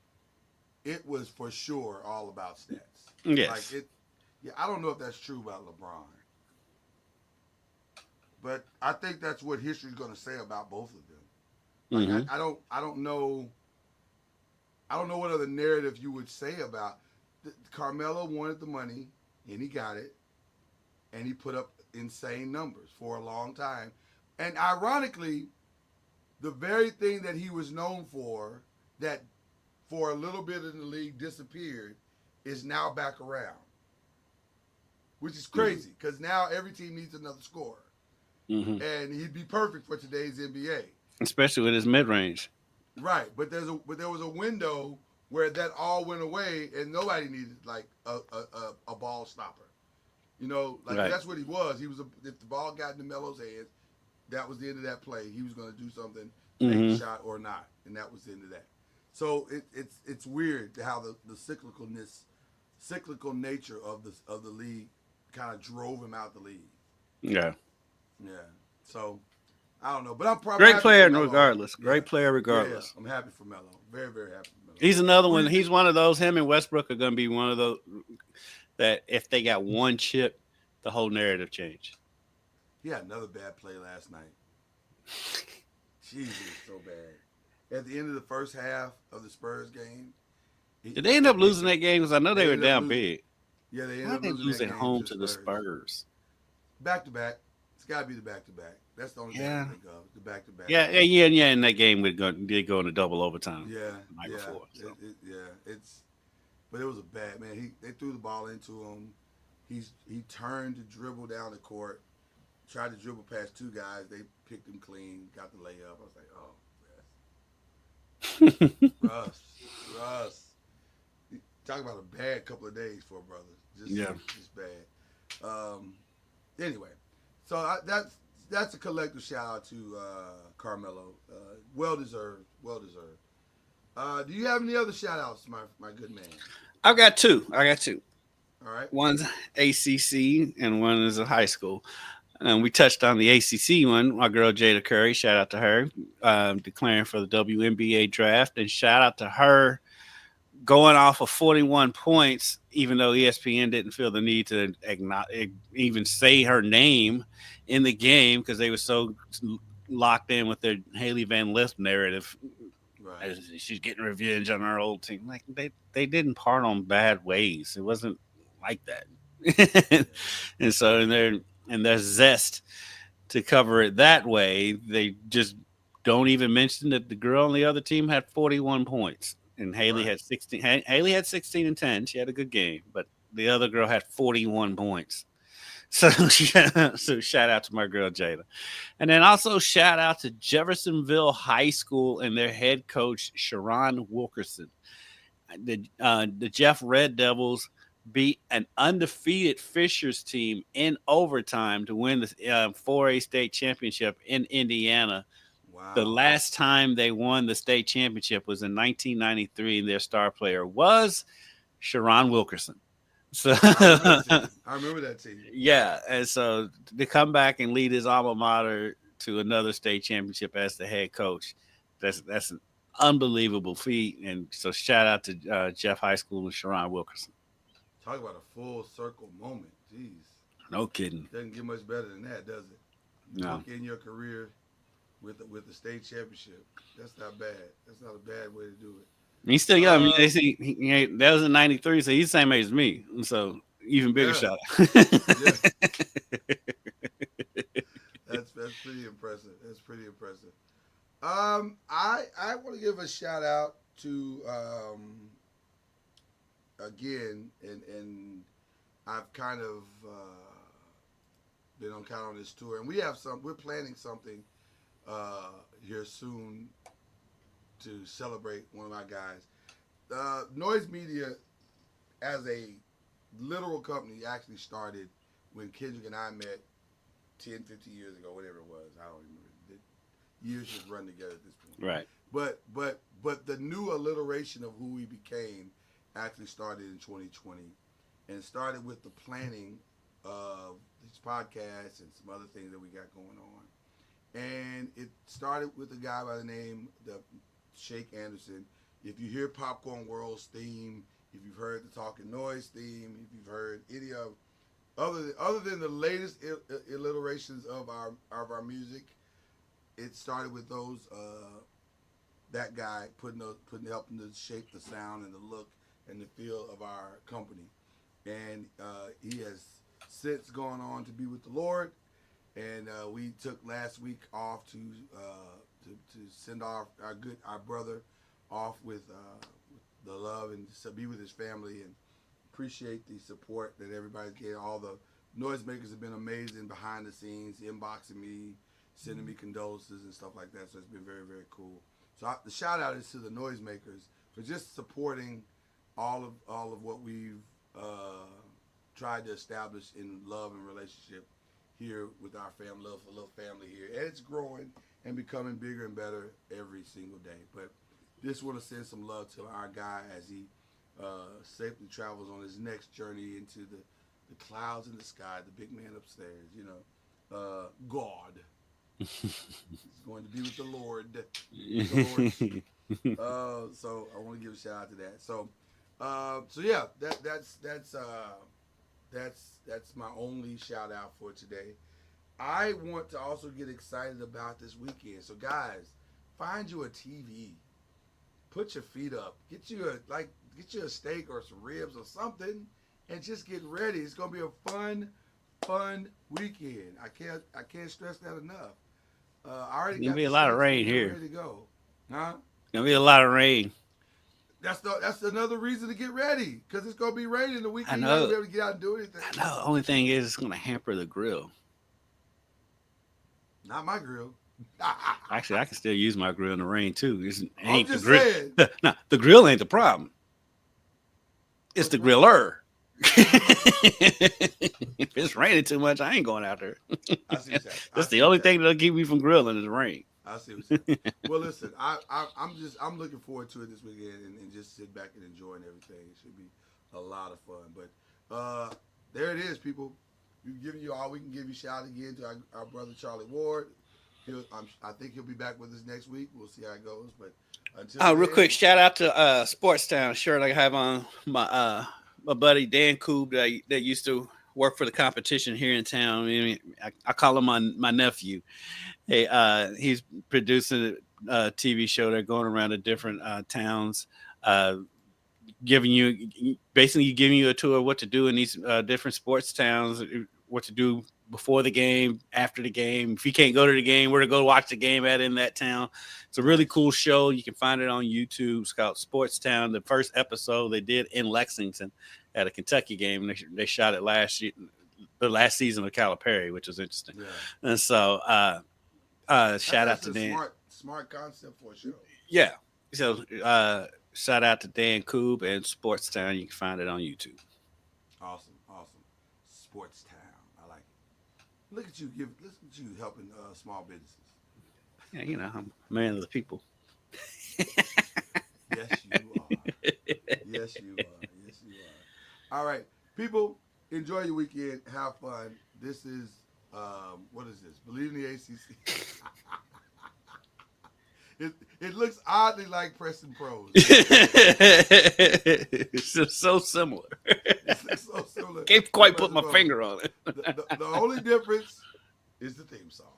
it was for sure all about stats. Yes. Like I don't know if that's true about LeBron, but I think that's what history's going to say about both of them. Like I don't know what other narrative you would say about Carmelo wanted the money and he got it, and he put up insane numbers for a long time, and ironically, the very thing that he was known for, that for a little bit in the league disappeared, is now back around, which is crazy because now every team needs another scorer, and he'd be perfect for today's NBA. Especially with his mid range. Right, but there was a window where that all went away, and nobody needed like a ball stopper. You know, like that's what he was. He was if the ball got into Melo's hands, that was the end of that play. He was going to do something, make a shot or not, and that was the end of that. So it's weird how the cyclical nature of the league kind of drove him out the league. Yeah. Yeah. So I don't know, but I'm probably great player regardless. Great player regardless. Yeah, I'm happy for Melo. Very, very happy for Melo. He's another one. He's one of those. Him and Westbrook are going to be one of those that if they got one chip, the whole narrative changed. He had another bad play last night. Jesus, so bad. At the end of the first half of the Spurs game. Did they end up losing that game? Because I know they were down big. Yeah, they ended Why up did they lose that at game home to the Spurs? Back-to-back. It's got to be the back-to-back. That's the only thing I think of, the back-to-back. Yeah. And that game did go into double overtime. Yeah, the night before. So. But it was a bad man. They threw the ball into him. he turned to dribble down the court, tried to dribble past two guys. They picked him clean, got the layup. I was like, oh, Russ, Russ. Talk about a bad couple of days for a brother. Yeah. Just bad. Anyway, so that's a collective shout out to Carmelo. Well deserved. Well deserved. Do you have any other shout outs, my good man? I got two. All right. One's ACC and one is a high school. And we touched on the ACC one. My girl Jada Curry, shout out to her, declaring for the WNBA draft, and shout out to her going off of 41 points, even though ESPN didn't feel the need to even say her name in the game because they were so locked in with their Haley Van Lith narrative. Right. She's getting revenge on her old team. Like they didn't part on bad ways. It wasn't like that. And so in their zest to cover it that way, they just don't even mention that the girl on the other team had 41 points and Haley had 16. Haley had 16 and 10. She had a good game, but the other girl had 41 points. So shout out to my girl Jada. And then also shout out to Jeffersonville High School and their head coach, Sharon Wilkerson. The Jeff Red Devils beat an undefeated Fishers team in overtime to win the 4A state championship in Indiana. Wow. The last time they won the state championship was in 1993, and their star player was Sharon Wilkerson. So I remember that team. Yeah, and so to come back and lead his alma mater to another state championship as the head coach, that's an unbelievable feat. And so shout out to Jeff High School and Sharon Wilkerson. Talk about a full circle moment. Jeez. No kidding. Doesn't get much better than that, does it? No. In your career with the state championship. That's not bad. That's not a bad way to do it. He's still young. That was in '93, so he's the same age as me. So even bigger shout out. That's pretty impressive. That's pretty impressive. I want to give a shout out to again, and I've kind of been on this tour, and we're planning something here soon to celebrate one of my guys. Noise Media, as a literal company, actually started when Kendrick and I met 10, 15 years ago, whatever it was. I don't remember. Years just run together at this point. Right. But the new alliteration of who we became actually started in 2020, and started with the planning of these podcasts and some other things that we got going on. And it started with a guy by the name of Shake Anderson. If you hear Popcorn World's theme, if you've heard the Talking Noise theme, if you've heard any of other than the latest alliterations of our music, it started with those that guy helping to shape the sound and the look and the feel of our company. And he has since gone on to be with the Lord. And we took last week off to send off our brother off with the love and to be with his family, and appreciate the support that everybody's getting. All the noisemakers have been amazing behind the scenes, inboxing me, sending me condolences and stuff like that. So it's been very, very cool. So the shout out is to the noisemakers for just supporting all of what we've tried to establish in love and relationship here with our family, little family here. And it's growing and becoming bigger and better every single day. But just want to send some love to our guy as he safely travels on his next journey into the clouds in the sky, the big man upstairs, God. He's going to be with the Lord. So I want to give a shout out to that. So yeah, that's my only shout out for today. I want to also get excited about this weekend. So guys, find you a TV, put your feet up, get you a steak or some ribs or something, and just get ready. It's gonna be a fun weekend. I can't stress that enough. Gonna be a lot of rain here. Ready to go, huh? Gonna be a lot of rain. That's another reason to get ready because it's gonna be raining the weekend. I You're not know. gonna be able to get out and do anything. I know. The only thing is, it's going to hamper the grill. Not my grill. Actually, I can still use my grill in the rain too. I'm Ain't the just grill. saying. No, the grill ain't the problem. It's the griller. If it's raining too much, I ain't going out there. I see what you're saying. That's the only thing that'll keep me from grilling is the rain. I see what you're saying. Well, listen, I'm looking forward to it this weekend and just sit back and enjoying everything. It should be a lot of fun. But there it is, people. We've given you all we can give you. Shout out again to our brother Charlie Ward. I think he'll be back with us next week. We'll see how it goes. But until Real then, quick, shout out to Sportstown shirt I have on my buddy Dan Koob that used to work for the competition here in town. I call him my nephew. Hey, he's producing a TV show. They're going around to different towns, giving you a tour of what to do in these different sports towns, what to do before the game, after the game. If you can't go to the game, where to go watch the game at in that town. It's a really cool show. You can find it on YouTube. It's called Sportstown. The first episode they did in Lexington at a Kentucky game. They shot it last year, the last season of Calipari, which was interesting. Yeah. And so shout out to Dan. Smart concept for a show. Yeah. So shout out to Dan Koob and Sportstown. You can find it on YouTube. Awesome. Sportstown. I like it. Look at you helping small businesses. Yeah, I'm a man of the people. Yes, you are. Yes, you are. All right, people, enjoy your weekend. Have fun. This is what is this? Believe in the ACC. It looks oddly like Preston Pros. It's just so similar. It's so similar. Can't quite put my finger on it. The only difference is the theme song.